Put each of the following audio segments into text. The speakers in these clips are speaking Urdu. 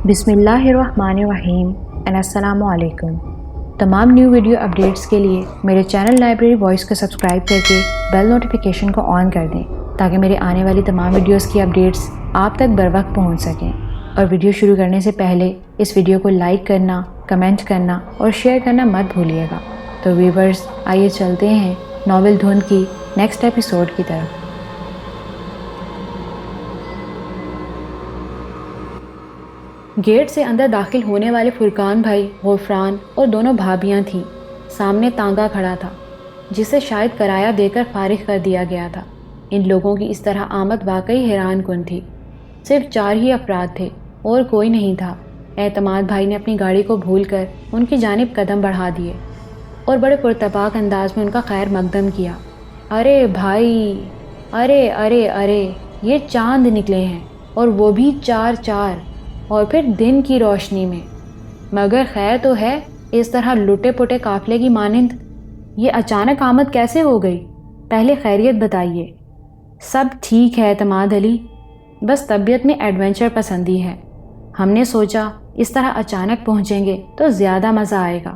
بسم اللہ الرحمن الرحیم السلام علیکم۔ تمام نیو ویڈیو اپڈیٹس کے لیے میرے چینل لائبریری وائس کو سبسکرائب کر کے بیل نوٹیفیکیشن کو آن کر دیں تاکہ میرے آنے والی تمام ویڈیوز کی اپڈیٹس آپ تک بر وقت پہنچ سکیں۔ اور ویڈیو شروع کرنے سے پہلے اس ویڈیو کو لائک کرنا، کمنٹ کرنا اور شیئر کرنا مت بھولیے گا۔ تو ویورز، آئیے چلتے ہیں ناول دھند کی نیکسٹ ایپیسوڈ کی طرف۔ گیٹ سے اندر داخل ہونے والے فرقان بھائی، غفران اور دونوں بھابیاں تھیں۔ سامنے تانگا کھڑا تھا جسے شاید کرایہ دے کر فارغ کر دیا گیا تھا۔ ان لوگوں کی اس طرح آمد واقعی حیران کن تھی۔ صرف 4 ہی افراد تھے اور کوئی نہیں تھا۔ اعتماد بھائی نے اپنی گاڑی کو بھول کر ان کی جانب قدم بڑھا دیے اور بڑے پرتپاک انداز میں ان کا خیر مقدم کیا۔ ارے بھائی، ارے ارے ارے، یہ چاند نکلے ہیں اور وہ بھی 4 اور پھر دن کی روشنی میں۔ مگر خیر تو ہے، اس طرح لٹے پٹے قافلے کی مانند یہ اچانک آمد کیسے ہو گئی؟ پہلے خیریت بتائیے۔ سب ٹھیک ہے اعتماد علی، بس طبیعت میں ایڈونچر پسندی ہے۔ ہم نے سوچا اس طرح اچانک پہنچیں گے تو زیادہ مزہ آئے گا۔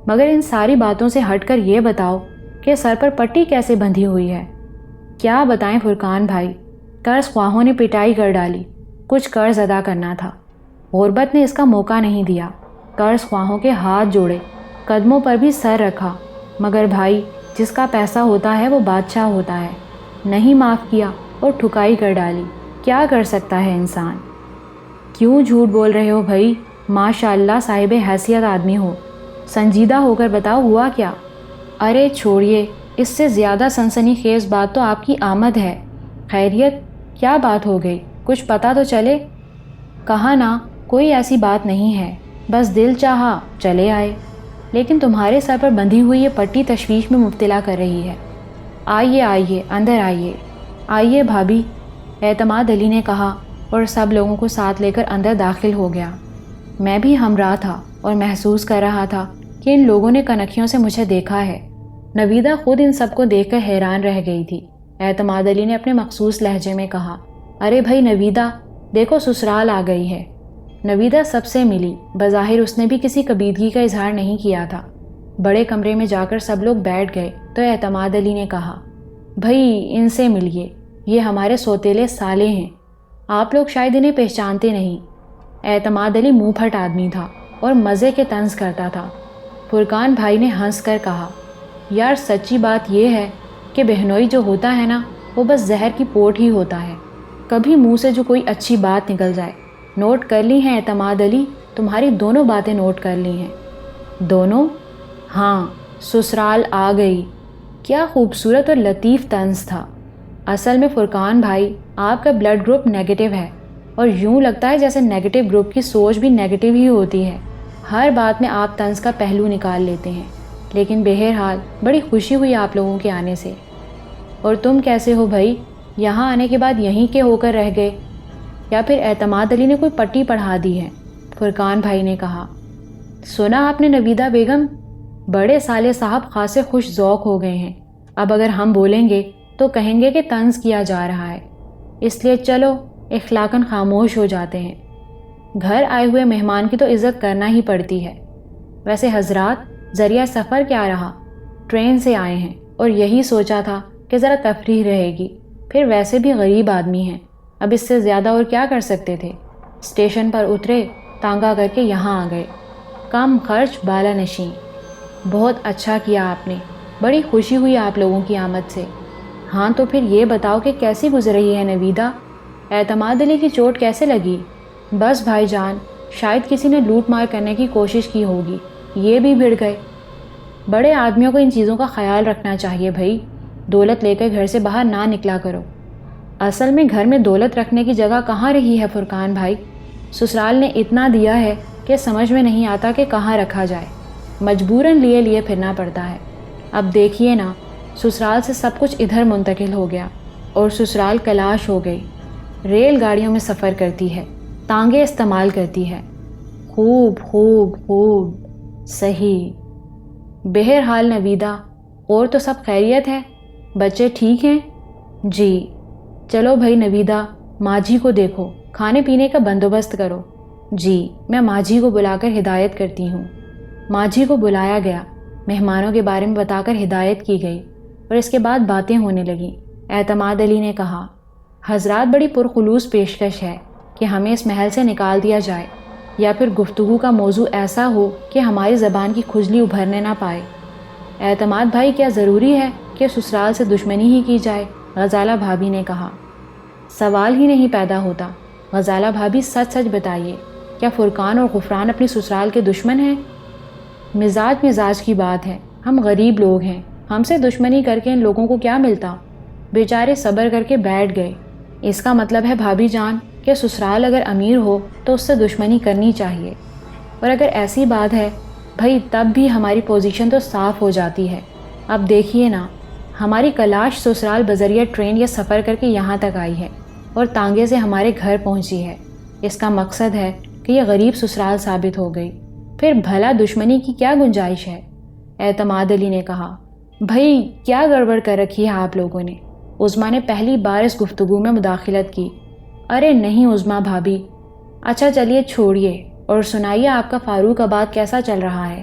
مگر ان ساری باتوں سے ہٹ کر یہ بتاؤ کہ سر پر پٹی کیسے بندھی ہوئی ہے؟ کیا بتائیں فرقان بھائی، قرض خواہوں نے پٹائی کر ڈالی۔ کچھ قرض ادا کرنا تھا، غربت نے اس کا موقع نہیں دیا۔ قرض خواہوں کے ہاتھ جوڑے، قدموں پر بھی سر رکھا، مگر بھائی جس کا پیسہ ہوتا ہے وہ بادشاہ ہوتا ہے۔ نہیں معاف کیا اور ٹھکائی کر ڈالی۔ کیا کر سکتا ہے انسان؟ کیوں جھوٹ بول رہے ہو بھائی؟ ماشاء اللہ صاحب حیثیت آدمی ہو، سنجیدہ ہو کر بتاؤ ہوا کیا؟ ارے چھوڑیے، اس سے زیادہ سنسنی خیز بات تو آپ کی آمد ہے۔ خیریت، کیا بات ہو گئی؟ کچھ پتہ تو چلے۔ کہا نا، کوئی ایسی بات نہیں ہے، بس دل چاہا چلے آئے، لیکن تمہارے سر پر بندھی ہوئی یہ پٹی تشویش میں مبتلا کر رہی ہے۔ آئیے آئیے، اندر آئیے۔ آئیے بھابھی، اعتماد علی نے کہا اور سب لوگوں کو ساتھ لے کر اندر داخل ہو گیا۔ میں بھی ہمراہ تھا اور محسوس کر رہا تھا کہ ان لوگوں نے کنکھیوں سے مجھے دیکھا ہے۔ نویدہ خود ان سب کو دیکھ کر حیران رہ گئی تھی۔ اعتماد علی نے اپنے مخصوص لہجے میں کہا، ارے بھائی نویدہ، دیکھو سسرال آ گئی ہے۔ نویدہ سب سے ملی۔ بظاہر اس نے بھی کسی کبیدگی کا اظہار نہیں کیا تھا۔ بڑے کمرے میں جا کر سب لوگ بیٹھ گئے تو اعتماد علی نے کہا، بھائی ان سے ملیے، یہ ہمارے سوتیلے سالے ہیں، آپ لوگ شاید انہیں پہچانتے نہیں۔ اعتماد علی منہ پھٹ آدمی تھا اور مزے کے طنز کرتا تھا۔ فرقان بھائی نے ہنس کر کہا، یار سچی بات یہ ہے کہ بہنوئی جو ہوتا ہے نا، وہ بس زہر کی پوٹ ہی ہوتا ہے، کبھی منہ سے جو کوئی اچھی بات نکل جائے۔ نوٹ کر لی ہیں اعتماد علی؟ تمہاری دونوں باتیں نوٹ کر لی ہیں۔ دونوں؟ ہاں، سسرال آ گئی۔ کیا خوبصورت اور لطیف طنز تھا۔ اصل میں فرقان بھائی، آپ کا بلڈ گروپ نیگیٹو ہے، اور یوں لگتا ہے جیسے نیگیٹو گروپ کی سوچ بھی نیگیٹو ہی ہوتی ہے۔ ہر بات میں آپ طنز کا پہلو نکال لیتے ہیں، لیکن بہرحال بڑی خوشی ہوئی آپ لوگوں کے آنے سے۔ اور تم کیسے ہو بھائی؟ یہاں آنے کے بعد یہیں کے ہو کر رہ گئے یا پھر اعتماد علی نے کوئی پٹی پڑھا دی ہے؟ فرقان بھائی نے کہا، سنا آپ نے نویدہ بیگم؟ بڑے سالے صاحب خاصے خوش ذوق ہو گئے ہیں۔ اب اگر ہم بولیں گے تو کہیں گے کہ طنز کیا جا رہا ہے، اس لیے چلو اخلاقاً خاموش ہو جاتے ہیں۔ گھر آئے ہوئے مہمان کی تو عزت کرنا ہی پڑتی ہے۔ ویسے حضرات، ذریعہ سفر کیا رہا؟ ٹرین سے آئے ہیں اور یہی سوچا تھا کہ ذرا تفریح رہے گی، پھر ویسے بھی غریب آدمی ہیں، اب اس سے زیادہ اور کیا کر سکتے تھے؟ اسٹیشن پر اترے، تانگا کر کے یہاں آ گئے، کم خرچ بالا نشیں۔ بہت اچھا کیا آپ نے، بڑی خوشی ہوئی آپ لوگوں کی آمد سے۔ ہاں تو پھر یہ بتاؤ کہ کیسی گزر رہی ہے نویدہ؟ اعتماد علی کی چوٹ کیسے لگی؟ بس بھائی جان، شاید کسی نے لوٹ مار کرنے کی کوشش کی ہوگی، یہ بھی بھڑ گئے۔ بڑے آدمیوں کو ان چیزوں کا خیال رکھنا چاہیے بھائی، دولت لے کر گھر سے باہر نہ نکلا کرو۔ اصل میں گھر میں دولت رکھنے کی جگہ کہاں رہی ہے فرقان بھائی؟ سسرال نے اتنا دیا ہے کہ سمجھ میں نہیں آتا کہ کہاں رکھا جائے، مجبوراً لیے پھرنا پڑتا ہے۔ اب دیکھیے نا، سسرال سے سب کچھ ادھر منتقل ہو گیا اور سسرال کلاش ہو گئی، ریل گاڑیوں میں سفر کرتی ہے، تانگے استعمال کرتی ہے۔ خوب خوب خوب، صحیح۔ بہرحال نویدہ، اور تو سب خیریت ہے؟ بچے ٹھیک ہیں؟ جی۔ چلو بھائی نویدہ، ماجھی کو دیکھو، کھانے پینے کا بندوبست کرو۔ جی، میں ماجھی کو بلا کر ہدایت کرتی ہوں۔ ماجھی کو بلایا گیا، مہمانوں کے بارے میں بتا کر ہدایت کی گئی اور اس کے بعد باتیں ہونے لگیں۔ اعتماد علی نے کہا، حضرات بڑی پرخلوص پیشکش ہے کہ ہمیں اس محل سے نکال دیا جائے، یا پھر گفتگو کا موضوع ایسا ہو کہ ہماری زبان کی کھجلی ابھرنے نہ پائے۔ اعتماد بھائی، کیا ضروری ہے کہ سسرال سے دشمنی ہی کی جائے؟ غزالہ بھابھی نے کہا۔ سوال ہی نہیں پیدا ہوتا۔ غزالہ بھابھی، سچ سچ بتائیے، کیا فرقان اور غفران اپنی سسرال کے دشمن ہیں؟ مزاج کی بات ہے، ہم غریب لوگ ہیں، ہم سے دشمنی کر کے ان لوگوں کو کیا ملتا؟ بیچارے صبر کر کے بیٹھ گئے۔ اس کا مطلب ہے بھابھی جان کہ سسرال اگر امیر ہو تو اس سے دشمنی کرنی چاہیے، اور اگر ایسی بات ہے بھائی تب بھی ہماری پوزیشن تو صاف ہو جاتی ہے۔ اب دیکھیے نا، ہماری کلاش سسرال بذریعہ ٹرین یا سفر کر کے یہاں تک آئی ہے اور تانگے سے ہمارے گھر پہنچی ہے۔ اس کا مقصد ہے کہ یہ غریب سسرال ثابت ہو گئی، پھر بھلا دشمنی کی کیا گنجائش ہے؟ اعتماد علی نے کہا، بھائی کیا گڑبڑ کر رکھی ہے آپ لوگوں نے؟ عظمیٰ نے پہلی بار اس گفتگو میں مداخلت کی۔ ارے نہیں عظمیٰ بھابھی، اچھا چلیے چھوڑیے اور سنائیے آپ کا فاروق آباد کیسا چل رہا ہے؟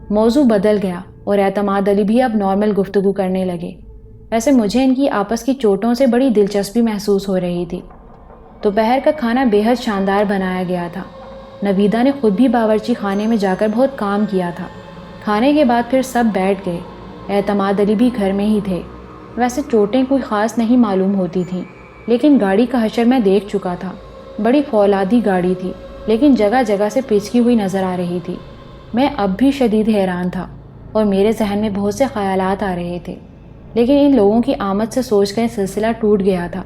موضوع بدل گیا اور اعتماد علی بھی اب نارمل گفتگو کرنے لگے۔ ویسے مجھے ان کی آپس کی چوٹوں سے بڑی دلچسپی محسوس ہو رہی تھی۔ دوپہر کا کھانا بے حد شاندار بنایا گیا تھا۔ نویدہ نے خود بھی باورچی خانے میں جا کر بہت کام کیا تھا۔ کھانے کے بعد پھر سب بیٹھ گئے۔ اعتماد علی بھی گھر میں ہی تھے۔ ویسے چوٹیں کوئی خاص نہیں معلوم ہوتی تھیں، لیکن گاڑی کا حشر میں دیکھ چکا تھا۔ بڑی فولادی گاڑی تھی، لیکن جگہ جگہ سے پچکی ہوئی نظر آ رہی تھی۔ میں اب بھی شدید حیران تھا اور میرے ذہن میں بہت سے خیالات آ رہے تھے، لیکن ان لوگوں کی آمد سے سوچ کر سلسلہ ٹوٹ گیا تھا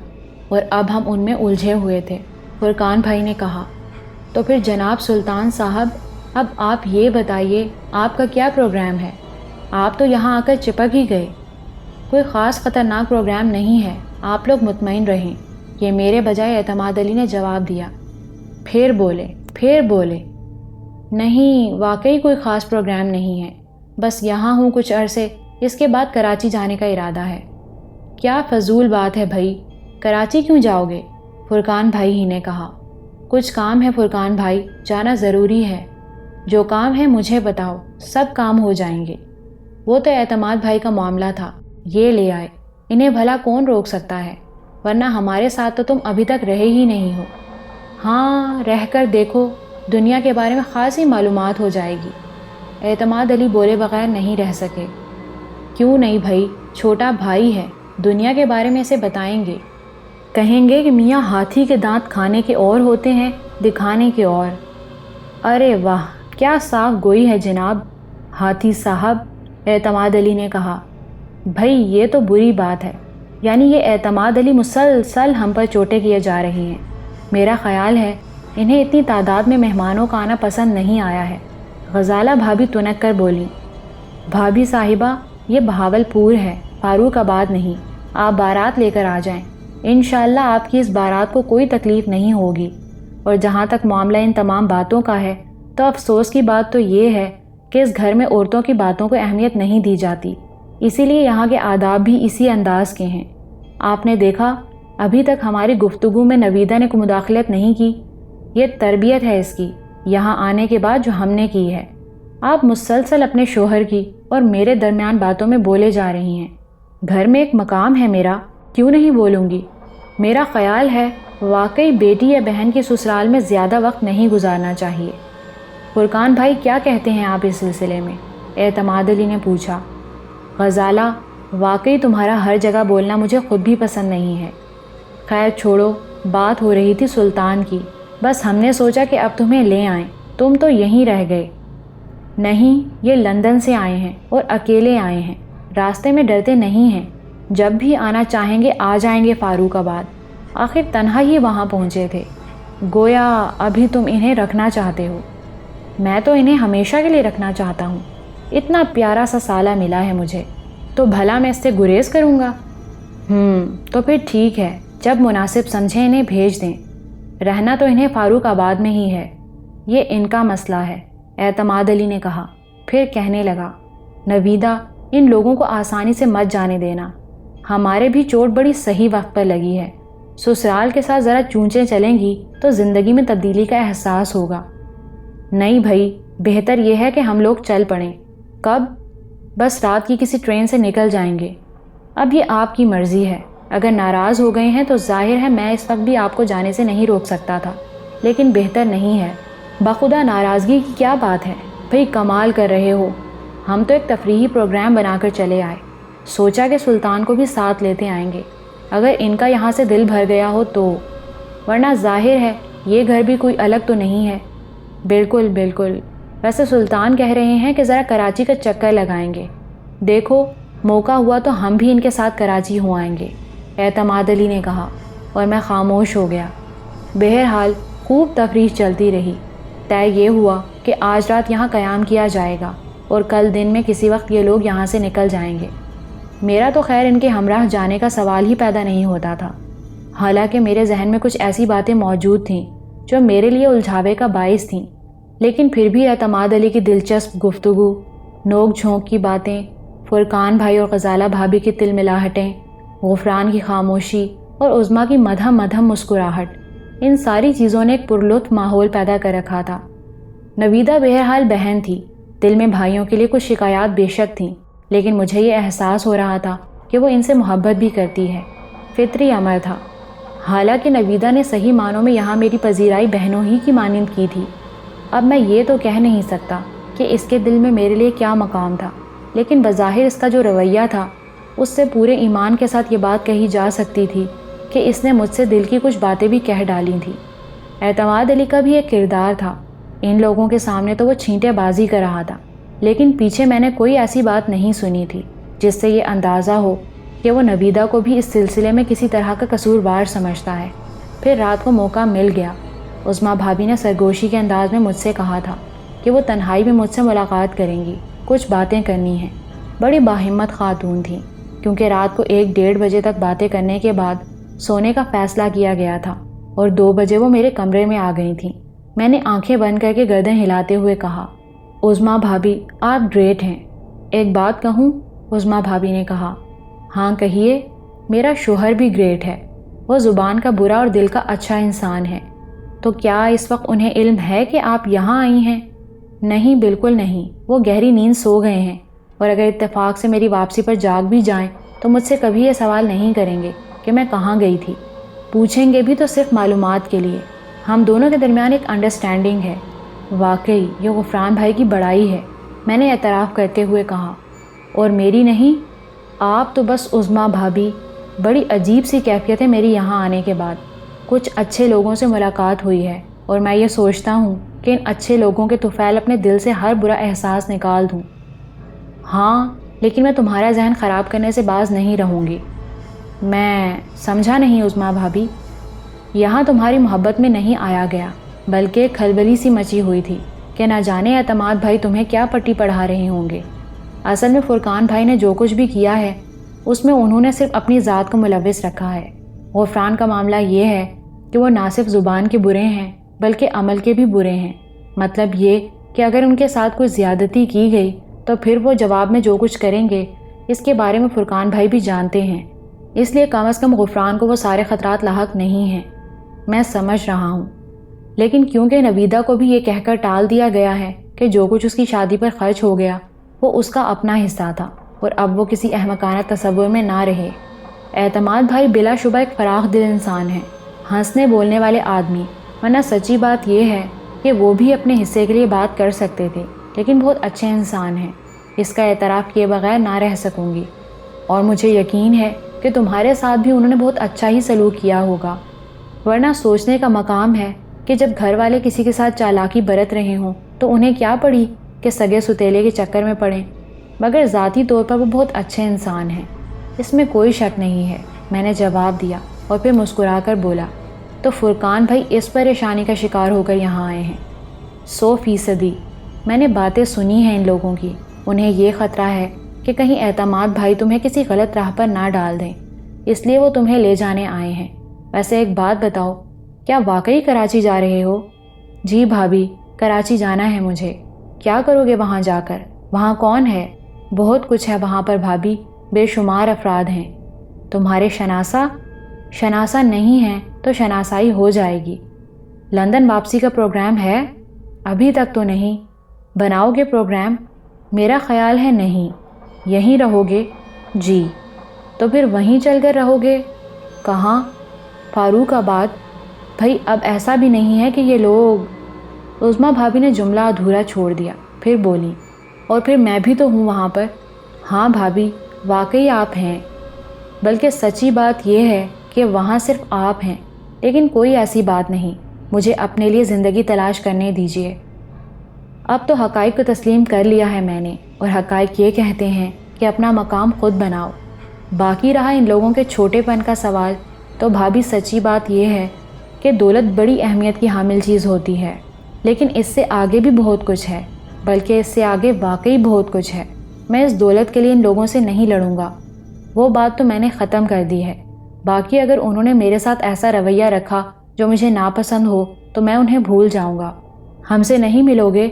اور اب ہم ان میں الجھے ہوئے تھے۔ فرقان بھائی نے کہا، تو پھر جناب سلطان صاحب، اب آپ یہ بتائیے آپ کا کیا پروگرام ہے؟ آپ تو یہاں آ کر چپک ہی گئے۔ کوئی خاص خطرناک پروگرام نہیں ہے، آپ لوگ مطمئن رہیں، یہ میرے بجائے اعتماد علی نے جواب دیا۔ پھر بولے، نہیں واقعی کوئی خاص پروگرام نہیں ہے، بس یہاں ہوں کچھ عرصے، اس کے بعد کراچی جانے کا ارادہ ہے۔ کیا فضول بات ہے بھائی، کراچی کیوں جاؤ گے؟ فرقان بھائی ہی نے کہا۔ کچھ کام ہے فرقان بھائی، جانا ضروری ہے۔ جو کام ہے مجھے بتاؤ، سب کام ہو جائیں گے۔ وہ تو اعتماد بھائی کا معاملہ تھا، یہ لے آئے، انہیں بھلا کون روک سکتا ہے؟ ورنہ ہمارے ساتھ تو تم ابھی تک رہے ہی نہیں ہو۔ ہاں رہ کر دیکھو، دنیا کے بارے میں خاصی معلومات ہو جائے گی۔ اعتماد علی بولے بغیر نہیں رہ سکے۔ کیوں نہیں بھائی، چھوٹا بھائی ہے، دنیا کے بارے میں اسے بتائیں گے۔ کہیں گے کہ میاں ہاتھی کے دانت کھانے کے اور ہوتے ہیں، دکھانے کے اور۔ ارے واہ، کیا صاف گوئی ہے جناب ہاتھی صاحب، اعتماد علی نے کہا۔ بھائی یہ تو بری بات ہے، یعنی یہ اعتماد علی مسلسل ہم پر چوٹیں کیے جا رہی ہیں۔ میرا خیال ہے انہیں اتنی تعداد میں مہمانوں کا آنا پسند نہیں آیا ہے۔ غزالہ بھابھی تنک کر بولی، بھابھی صاحبہ یہ بہاول پور ہے، فاروق آباد نہیں، آپ بارات لے کر آ جائیں، انشاءاللہ آپ کی اس بارات کو کوئی تکلیف نہیں ہوگی۔ اور جہاں تک معاملہ ان تمام باتوں کا ہے تو افسوس کی بات تو یہ ہے کہ اس گھر میں عورتوں کی باتوں کو اہمیت نہیں دی جاتی، اسی لیے یہاں کے آداب بھی اسی انداز کے ہیں۔ آپ نے دیکھا ابھی تک ہماری گفتگو میں نویدہ نے کوئی مداخلت نہیں کی، یہ تربیت ہے اس کی، یہاں آنے کے بعد جو ہم نے کی ہے۔ آپ مسلسل اپنے شوہر کی اور میرے درمیان باتوں میں بولے جا رہی ہیں۔ گھر میں ایک مقام ہے میرا، کیوں نہیں بولوں گی؟ میرا خیال ہے واقعی بیٹی یا بہن کے سسرال میں زیادہ وقت نہیں گزارنا چاہیے۔ فرقان بھائی کیا کہتے ہیں آپ اس سلسلے میں؟ اعتماد علی نے پوچھا۔ غزالہ، واقعی تمہارا ہر جگہ بولنا مجھے خود بھی پسند نہیں ہے۔ خیر چھوڑو، بات ہو رہی تھی سلطان کی، بس ہم نے سوچا کہ اب تمہیں لے آئیں، تم تو یہیں رہ گئے۔ نہیں، یہ لندن سے آئے ہیں اور اکیلے آئے ہیں، راستے میں ڈرتے نہیں ہیں، جب بھی آنا چاہیں گے آ جائیں گے فاروق آباد، آخر تنہا ہی وہاں پہنچے تھے، گویا ابھی تم انہیں رکھنا چاہتے ہو۔ میں تو انہیں ہمیشہ کے لیے رکھنا چاہتا ہوں، اتنا پیارا سا سالہ ملا ہے مجھے، تو بھلا میں اس سے گریز کروں گا؟ تو پھر ٹھیک ہے، جب مناسب سمجھیں انہیں بھیج دیں، رہنا تو انہیں فاروق آباد میں ہی ہے، یہ ان کا مسئلہ ہے، اعتماد علی نے کہا۔ پھر کہنے لگا، نویدہ ان لوگوں کو آسانی سے مت جانے دینا، ہمارے بھی چوٹ بڑی صحیح وقت پر لگی ہے، سسرال کے ساتھ ذرا چونچیں چلیں گی تو زندگی میں تبدیلی کا احساس ہوگا۔ نہیں بھائی، بہتر یہ ہے کہ ہم لوگ چل پڑیں۔ کب؟ بس رات کی کسی ٹرین سے نکل جائیں گے۔ اب یہ آپ کی مرضی ہے، اگر ناراض ہو گئے ہیں تو ظاہر ہے میں اس وقت بھی آپ کو جانے سے نہیں روک سکتا تھا، لیکن بہتر نہیں ہے۔ بخدا ناراضگی کی کیا بات ہے؟ بھئی کمال کر رہے ہو، ہم تو ایک تفریحی پروگرام بنا کر چلے آئے، سوچا کہ سلطان کو بھی ساتھ لیتے آئیں گے، اگر ان کا یہاں سے دل بھر گیا ہو تو، ورنہ ظاہر ہے یہ گھر بھی کوئی الگ تو نہیں ہے۔ بالکل بالکل، ویسے سلطان کہہ رہے ہیں کہ ذرا کراچی کا چکر لگائیں گے، دیکھو موقع ہوا تو ہم بھی ان کے ساتھ کراچی ہو آئیں گے، اعتماد علی نے کہا، اور میں خاموش ہو گیا۔ بہرحال خوب تفریح چلتی رہی۔ طے یہ ہوا کہ آج رات یہاں قیام کیا جائے گا اور کل دن میں کسی وقت یہ لوگ یہاں سے نکل جائیں گے۔ میرا تو خیر ان کے ہمراہ جانے کا سوال ہی پیدا نہیں ہوتا تھا، حالانکہ میرے ذہن میں کچھ ایسی باتیں موجود تھیں جو میرے لیے الجھاوے کا باعث تھیں، لیکن پھر بھی اعتماد علی کی دلچسپ گفتگو، نوک جھونک کی باتیں، فرقان بھائی اور غزالہ بھابھی کی تل ملاہٹیں، غفران کی خاموشی اور عظمیٰ کی مدھم مدھم مسکراہٹ، ان ساری چیزوں نے ایک پرلطف ماحول پیدا کر رکھا تھا۔ نویدہ بہرحال بہن تھی، دل میں بھائیوں کے لیے کچھ شکایات بے شک تھیں، لیکن مجھے یہ احساس ہو رہا تھا کہ وہ ان سے محبت بھی کرتی ہے، فطری امر تھا۔ حالانکہ نویدہ نے صحیح معنوں میں یہاں میری پذیرائی بہنوں ہی کی مانند کی تھی۔ اب میں یہ تو کہہ نہیں سکتا کہ اس کے دل میں میرے لیے کیا مقام تھا، لیکن بظاہر اس کا جو رویہ تھا اس سے پورے ایمان کے ساتھ یہ بات کہی جا سکتی تھی کہ اس نے مجھ سے دل کی کچھ باتیں بھی کہہ ڈالی تھیں۔ اعتماد علی کا بھی ایک کردار تھا، ان لوگوں کے سامنے تو وہ چھینٹے بازی کر رہا تھا، لیکن پیچھے میں نے کوئی ایسی بات نہیں سنی تھی جس سے یہ اندازہ ہو کہ وہ نویدہ کو بھی اس سلسلے میں کسی طرح کا قصوروار سمجھتا ہے۔ پھر رات کو موقع مل گیا۔ عظمیٰ بھابھی نے سرگوشی کے انداز میں مجھ سے کہا تھا کہ وہ تنہائی میں مجھ سے ملاقات کریں گی، کچھ باتیں کرنی ہیں۔ بڑی باہمت خاتون تھیں، کیونکہ رات کو 1-1:30 بجے تک باتیں کرنے کے بعد سونے کا فیصلہ کیا گیا تھا اور 2 بجے وہ میرے کمرے میں آ گئی تھیں۔ میں نے آنکھیں بند کر کے گردن ہلاتے ہوئے کہا، عظمیٰ بھابھی آپ گریٹ ہیں۔ ایک بات کہوں؟ عظمیٰ بھابھی نے کہا۔ ہاں کہیے۔ میرا شوہر بھی گریٹ ہے، وہ زبان کا برا اور دل کا اچھا انسان ہے۔ تو کیا اس وقت انہیں علم ہے کہ آپ یہاں آئی ہیں؟ نہیں، بالکل نہیں، وہ گہری نیند سو گئے ہیں، اور اگر اتفاق سے میری واپسی پر جاگ بھی جائیں تو مجھ سے کبھی یہ سوال نہیں کریں گے کہ میں کہاں گئی تھی، پوچھیں گے بھی تو صرف معلومات کے لیے۔ ہم دونوں کے درمیان ایک انڈرسٹینڈنگ ہے۔ واقعی یہ غفران بھائی کی بڑائی ہے، میں نے اعتراف کرتے ہوئے کہا۔ اور میری نہیں؟ آپ تو بس عظمیٰ بھابھی، بڑی عجیب سی کیفیت ہے میری یہاں آنے کے بعد۔ کچھ اچھے لوگوں سے ملاقات ہوئی ہے اور میں یہ سوچتا ہوں کہ ان اچھے لوگوں کے طفیل اپنے دل سے ہر برا احساس نکال دوں۔ ہاں، لیکن میں تمہارا ذہن خراب کرنے سے باز نہیں رہوں گی۔ میں سمجھا نہیں عظمیٰ بھابھی۔ یہاں تمہاری محبت میں نہیں آیا گیا، بلکہ ایک کھلبلی سی مچی ہوئی تھی کہ نہ جانے اعتماد بھائی تمہیں کیا پٹی پڑھا رہے ہوں گے۔ اصل میں فرقان بھائی نے جو کچھ بھی کیا ہے اس میں انہوں نے صرف اپنی ذات کو ملوث رکھا ہے۔ غفران کا معاملہ یہ ہے کہ وہ نہ صرف زبان کے برے ہیں بلکہ عمل کے بھی برے ہیں۔ مطلب یہ کہ اگر ان کے ساتھ کوئی زیادتی کی گئی تو پھر وہ جواب میں جو کچھ کریں گے اس کے بارے میں فرقان بھائی بھی جانتے ہیں، اس لیے کم از کم غفران کو وہ سارے خطرات لاحق نہیں ہیں۔ میں سمجھ رہا ہوں، لیکن کیونکہ نویدہ کو بھی یہ کہہ کر ٹال دیا گیا ہے کہ جو کچھ اس کی شادی پر خرچ ہو گیا وہ اس کا اپنا حصہ تھا اور اب وہ کسی احمقانہ تصور میں نہ رہے۔ اعتماد بھائی بلا شبہ ایک فراخ دل انسان ہے، ہنسنے بولنے والے آدمی، ورنہ سچی بات یہ ہے کہ وہ بھی اپنے حصے کے لیے بات کر سکتے تھے، لیکن بہت اچھے انسان ہیں، اس کا اعتراف کیے بغیر نہ رہ سکوں گی۔ اور مجھے یقین ہے کہ تمہارے ساتھ بھی انہوں نے بہت اچھا ہی سلوک کیا ہوگا، ورنہ سوچنے کا مقام ہے کہ جب گھر والے کسی کے ساتھ چالاکی برت رہے ہوں تو انہیں کیا پڑی کہ سگے ستیلے کے چکر میں پڑیں، مگر ذاتی طور پر وہ بہت اچھے انسان ہیں، اس میں کوئی شک نہیں ہے، میں نے جواب دیا اور پھر مسکرا کر بولا۔ تو فرقان بھائی اس پریشانی کا شکار ہو کر یہاں آئے ہیں؟ 100%۔ میں نے باتیں سنی ہیں ان لوگوں کی، انہیں یہ خطرہ ہے کہ کہیں اعتماد بھائی تمہیں کسی غلط راہ پر نہ ڈال دیں، اس لیے وہ تمہیں لے جانے آئے ہیں۔ ویسے ایک بات بتاؤ، کیا واقعی کراچی جا رہے ہو؟ جی بھابھی، کراچی جانا ہے مجھے۔ کیا کرو گے وہاں جا کر؟ وہاں کون ہے؟ بہت کچھ ہے وہاں پر بھابھی، بے شمار افراد ہیں۔ تمہارے شناسہ؟ شناسا نہیں ہیں تو شناسائی ہو جائے گی۔ لندن واپسی کا پروگرام ہے؟ ابھی تک تو نہیں۔ بناؤ گے پروگرام؟ میرا خیال ہے نہیں۔ یہیں رہو گے؟ جی۔ تو پھر وہیں چل کر رہو گے؟ کہاں؟ فاروق آباد۔ بھائی اب ایسا بھی نہیں ہے کہ یہ لوگ۔ عظمیٰ بھابھی نے جملہ ادھورا چھوڑ دیا، پھر بولی، اور پھر میں بھی تو ہوں وہاں پر۔ ہاں بھابھی، واقعی آپ ہیں، بلکہ سچی بات یہ ہے کہ وہاں صرف آپ ہیں، لیکن کوئی ایسی بات نہیں، مجھے اپنے لیے زندگی تلاش کرنے دیجیے۔ اب تو حقائق کو تسلیم کر لیا ہے میں نے، اور حقائق یہ کہتے ہیں کہ اپنا مقام خود بناؤ۔ باقی رہا ان لوگوں کے چھوٹے پن کا سوال، تو بھابھی سچی بات یہ ہے کہ دولت بڑی اہمیت کی حامل چیز ہوتی ہے، لیکن اس سے آگے بھی بہت کچھ ہے، بلکہ اس سے آگے واقعی بہت کچھ ہے۔ میں اس دولت کے لیے ان لوگوں سے نہیں لڑوں گا، وہ بات تو میں نے ختم کر دی ہے۔ باقی اگر انہوں نے میرے ساتھ ایسا رویہ رکھا جو مجھے ناپسند ہو تو میں انہیں بھول جاؤں گا۔ ہم سے نہیں ملو گے؟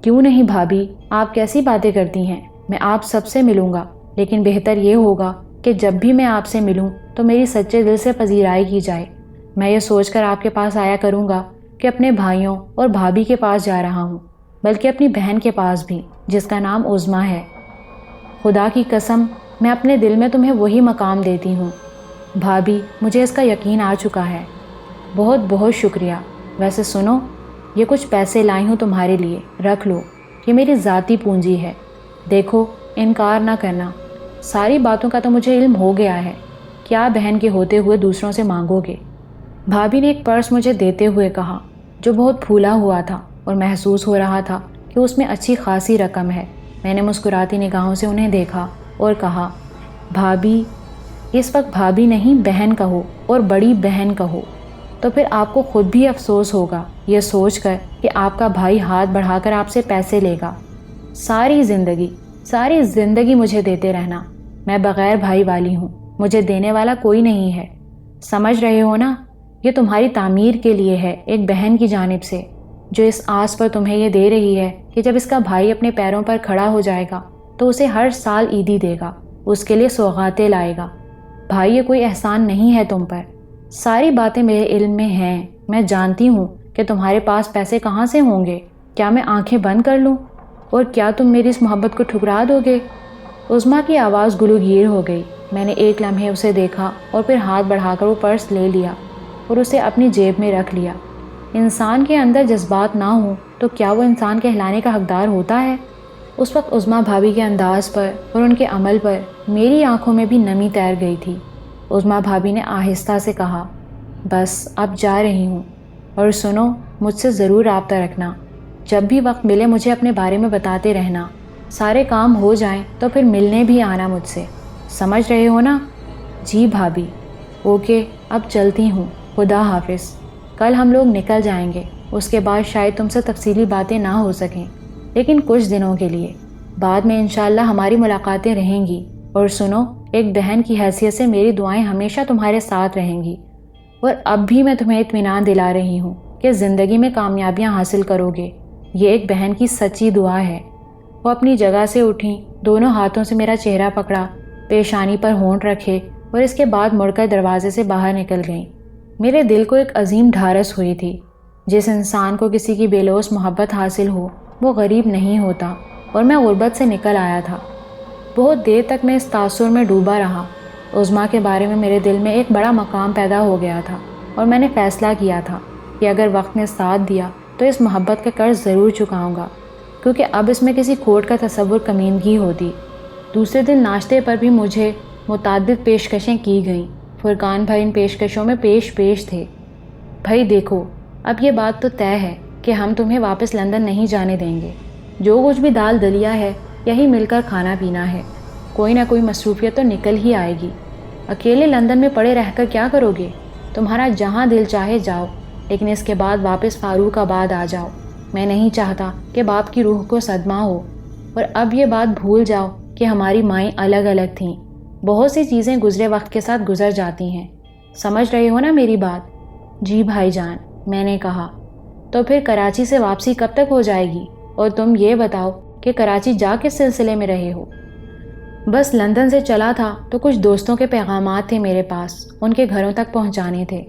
کیوں نہیں بھابھی، آپ کیسی باتیں کرتی ہیں؟ میں آپ سب سے ملوں گا، لیکن بہتر یہ ہوگا کہ جب بھی میں آپ سے ملوں تو میری سچے دل سے پذیرائی کی جائے۔ میں یہ سوچ کر آپ کے پاس آیا کروں گا کہ اپنے بھائیوں اور بھابھی کے پاس جا رہا ہوں، بلکہ اپنی بہن کے پاس بھی، جس کا نام عظمیٰ ہے۔ خدا کی قسم، میں اپنے دل میں تمہیں وہی مقام دیتی ہوں بھابھی، مجھے اس کا یقین آ چکا ہے۔ بہت بہت شکریہ۔ ویسے سنو، یہ کچھ پیسے لائی ہوں تمہارے لیے، رکھ لو، یہ میری ذاتی پونجی ہے۔ دیکھو، انکار نہ کرنا، ساری باتوں کا تو مجھے علم ہو گیا ہے، کیا بہن کے ہوتے ہوئے دوسروں سے مانگو گے؟ بھابھی نے ایک پرس مجھے دیتے ہوئے کہا، جو بہت پھولا ہوا تھا اور محسوس ہو رہا تھا کہ اس میں اچھی خاصی رقم ہے۔ میں نے مسکراتی نگاہوں سے انہیں دیکھا اور کہا، بھابھی، اس وقت بھابھی نہیں بہن کہو، اور بڑی بہن کہو، تو پھر آپ کو خود بھی افسوس ہوگا یہ سوچ کر کہ آپ کا بھائی ہاتھ بڑھا کر آپ سے پیسے لے گا۔ ساری زندگی مجھے دیتے رہنا، میں بغیر بھائی والی ہوں، مجھے دینے والا کوئی نہیں ہے۔ سمجھ رہے ہو نا؟ یہ تمہاری تعمیر کے لیے ہے، ایک بہن کی جانب سے، جو اس آس پر تمہیں یہ دے رہی ہے کہ جب اس کا بھائی اپنے پیروں پر کھڑا ہو جائے گا تو اسے ہر سال عیدی دے گا، اس کے لیے سوغاتیں لائے گا۔ بھائی، یہ کوئی احسان نہیں ہے تم پر، ساری باتیں میرے علم میں ہیں، میں جانتی ہوں کہ تمہارے پاس پیسے کہاں سے ہوں گے۔ کیا میں آنکھیں بند کر لوں؟ اور کیا تم میری اس محبت کو ٹھکرا دو گے؟ عظمیٰ کی آواز گلوگیر ہو گئی۔ میں نے ایک لمحے اسے دیکھا اور پھر ہاتھ بڑھا کر وہ پرس لے لیا اور اسے اپنی جیب میں رکھ لیا۔ انسان کے اندر جذبات نہ ہوں تو کیا وہ انسان کہلانے کا حقدار ہوتا ہے؟ اس وقت عظمیٰ بھابھی کے انداز پر اور ان کے عمل پر میری آنکھوں میں بھی نمی تیر گئی تھی۔ عظمیٰ بھابھی نے آہستہ سے کہا، بس اب جا رہی ہوں، اور سنو، مجھ سے ضرور رابطہ رکھنا، جب بھی وقت ملے مجھے اپنے بارے میں بتاتے رہنا، سارے کام ہو جائیں تو پھر ملنے بھی آنا مجھ سے، سمجھ رہے ہو نا؟ جی بھابھی۔ اوکے، اب چلتی ہوں، خدا حافظ۔ کل ہم لوگ نکل جائیں گے، اس کے بعد شاید تم سے تفصیلی باتیں نہ ہو سکیں، لیکن کچھ دنوں کے لیے، بعد میں انشاءاللہ ہماری ملاقاتیں رہیں گی۔ اور سنو، ایک بہن کی حیثیت سے میری دعائیں ہمیشہ تمہارے ساتھ رہیں گی، اور اب بھی میں تمہیں اطمینان دلا رہی ہوں کہ زندگی میں کامیابیاں حاصل کرو گے، یہ ایک بہن کی سچی دعا ہے۔ وہ اپنی جگہ سے اٹھیں، دونوں ہاتھوں سے میرا چہرہ پکڑا، پیشانی پر ہونٹ رکھے، اور اس کے بعد مڑ کر دروازے سے باہر نکل گئیں۔ میرے دل کو ایک عظیم ڈھارس ہوئی تھی۔ جس انسان کو کسی کی بے لوث محبت حاصل ہو وہ غریب نہیں ہوتا، اور میں غربت سے نکل آیا تھا۔ بہت دیر تک میں اس تاثر میں ڈوبا رہا۔ عظمیٰ کے بارے میں میرے دل میں ایک بڑا مقام پیدا ہو گیا تھا، اور میں نے فیصلہ کیا تھا کہ اگر وقت نے ساتھ دیا تو اس محبت کا قرض ضرور چکاؤں گا، کیونکہ اب اس میں کسی کھوٹ کا تصور کمینگی ہوتی۔ دوسرے دن ناشتے پر بھی مجھے متعدد پیشکشیں کی گئیں۔ فرقان بھائی ان پیشکشوں میں پیش تھے۔ بھائی دیکھو، اب یہ بات تو طے ہے کہ ہم تمہیں واپس لندن نہیں جانے دیں گے، جو کچھ بھی دال دلیا ہے یہی مل کر کھانا پینا ہے، کوئی نہ کوئی مصروفیت تو نکل ہی آئے گی۔ اکیلے لندن میں پڑے رہ کر کیا کرو گے؟ تمہارا جہاں دل چاہے جاؤ، لیکن اس کے بعد واپس فاروق آباد آ جاؤ۔ میں نہیں چاہتا کہ باپ کی روح کو صدمہ ہو، اور اب یہ بات بھول جاؤ کہ ہماری مائیں الگ الگ تھیں۔ بہت سی چیزیں گزرے وقت کے ساتھ گزر جاتی ہیں، سمجھ رہے ہو نا میری بات؟ جی بھائی جان، میں نے کہا۔ تو پھر کراچی سے واپسی کب تک ہو جائے گی؟ اور تم یہ بتاؤ کہ کراچی جا کس سلسلے میں رہے ہو؟ بس لندن سے چلا تھا تو کچھ دوستوں کے پیغامات تھے میرے پاس، ان کے گھروں تک پہنچانے تھے،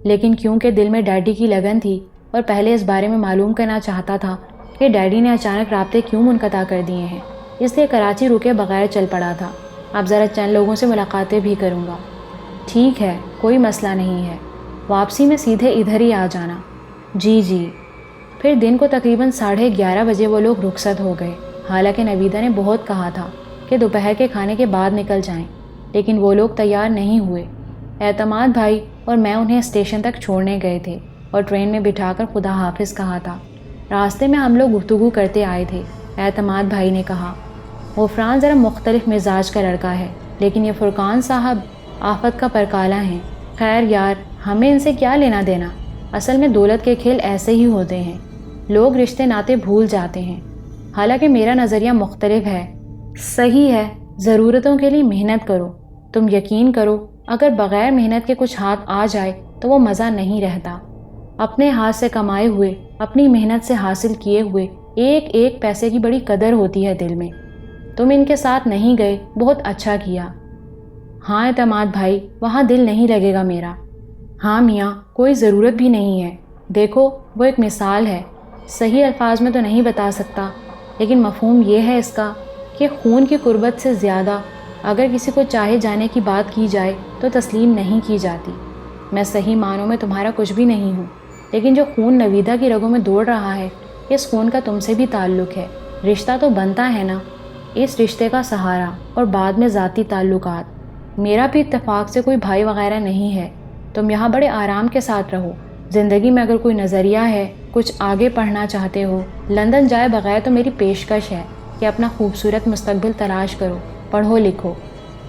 لیکن کیونکہ دل میں ڈیڈی کی لگن تھی اور پہلے اس بارے میں معلوم کرنا چاہتا تھا کہ ڈیڈی نے اچانک رابطے کیوں منقطع کر دیے ہیں، اس لیے کراچی رکے بغیر چل پڑا تھا۔ اب ذرا چند لوگوں سے ملاقاتیں بھی کروں گا۔ ٹھیک ہے، کوئی مسئلہ نہیں ہے، واپسی میں سیدھے ادھر ہی آ جانا۔ جی جی۔ پھر دن کو تقریباً 11:30 بجے وہ لوگ رخصت ہو گئے۔ حالانکہ نویدہ نے بہت کہا تھا کہ دوپہر کے کھانے کے بعد نکل جائیں، لیکن وہ لوگ تیار نہیں ہوئے۔ اعتماد بھائی اور میں انہیں اسٹیشن تک چھوڑنے گئے تھے اور ٹرین میں بٹھا کر خدا حافظ کہا تھا۔ راستے میں ہم لوگ گفتگو کرتے آئے تھے۔ اعتماد بھائی نے کہا، غفران ذرا مختلف مزاج کا لڑکا ہے، لیکن یہ فرقان صاحب آفت کا پرکالا ہیں۔ خیر یار، ہمیں ان سے کیا لینا دینا؟ اصل میں دولت کے کھیل ایسے ہی ہوتے ہیں، لوگ رشتے ناتے بھول جاتے ہیں۔ حالانکہ میرا نظریہ مختلف ہے۔ صحیح ہے، ضرورتوں کے لیے محنت کرو۔ تم یقین کرو، اگر بغیر محنت کے کچھ ہاتھ آ جائے تو وہ مزہ نہیں رہتا۔ اپنے ہاتھ سے کمائے ہوئے، اپنی محنت سے حاصل کیے ہوئے ایک ایک پیسے کی بڑی قدر ہوتی ہے دل میں۔ تم ان کے ساتھ نہیں گئے، بہت اچھا کیا۔ ہاں اعتماد بھائی، وہاں دل نہیں لگے گا میرا۔ ہاں میاں، کوئی ضرورت بھی نہیں ہے۔ دیکھو، وہ ایک مثال ہے، صحیح الفاظ میں تو نہیں بتا سکتا، لیکن مفہوم یہ ہے اس کا کہ خون کی قربت سے زیادہ اگر کسی کو چاہے جانے کی بات کی جائے تو تسلیم نہیں کی جاتی۔ میں صحیح معنوں میں تمہارا کچھ بھی نہیں ہوں، لیکن جو خون نویدہ کی رگوں میں دوڑ رہا ہے، اس خون کا تم سے بھی تعلق ہے۔ رشتہ تو بنتا ہے نا، اس رشتے کا سہارا اور بعد میں ذاتی تعلقات۔ میرا بھی اتفاق سے کوئی بھائی وغیرہ نہیں ہے۔ تم یہاں بڑے آرام کے ساتھ رہو۔ زندگی میں اگر کوئی نظریہ ہے، کچھ آگے پڑھنا چاہتے ہو، لندن جائے بغیر تو میری پیشکش ہے کہ اپنا خوبصورت مستقبل تلاش کرو، پڑھو لکھو۔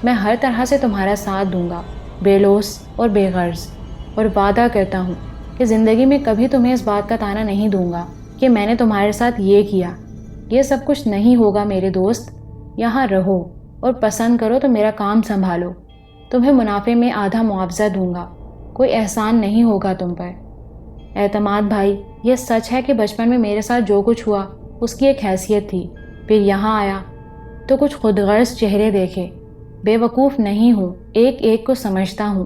میں ہر طرح سے تمہارا ساتھ دوں گا، بے لوث اور بے غرض، اور وعدہ کرتا ہوں کہ زندگی میں کبھی تمہیں اس بات کا طعنہ نہیں دوں گا کہ میں نے تمہارے ساتھ یہ کیا۔ یہ سب کچھ نہیں ہوگا میرے دوست۔ یہاں رہو اور پسند کرو تو میرا کام سنبھالو۔ تمہیں منافع میں آدھا معاوضہ دوں گا، کوئی احسان نہیں ہوگا تم پر۔ اعتماد بھائی، یہ سچ ہے کہ بچپن میں میرے ساتھ جو کچھ ہوا اس کی ایک حیثیت تھی، پھر یہاں آیا تو کچھ خود غرض چہرے دیکھے۔ بے وقوف نہیں ہوں، ایک ایک کو سمجھتا ہوں،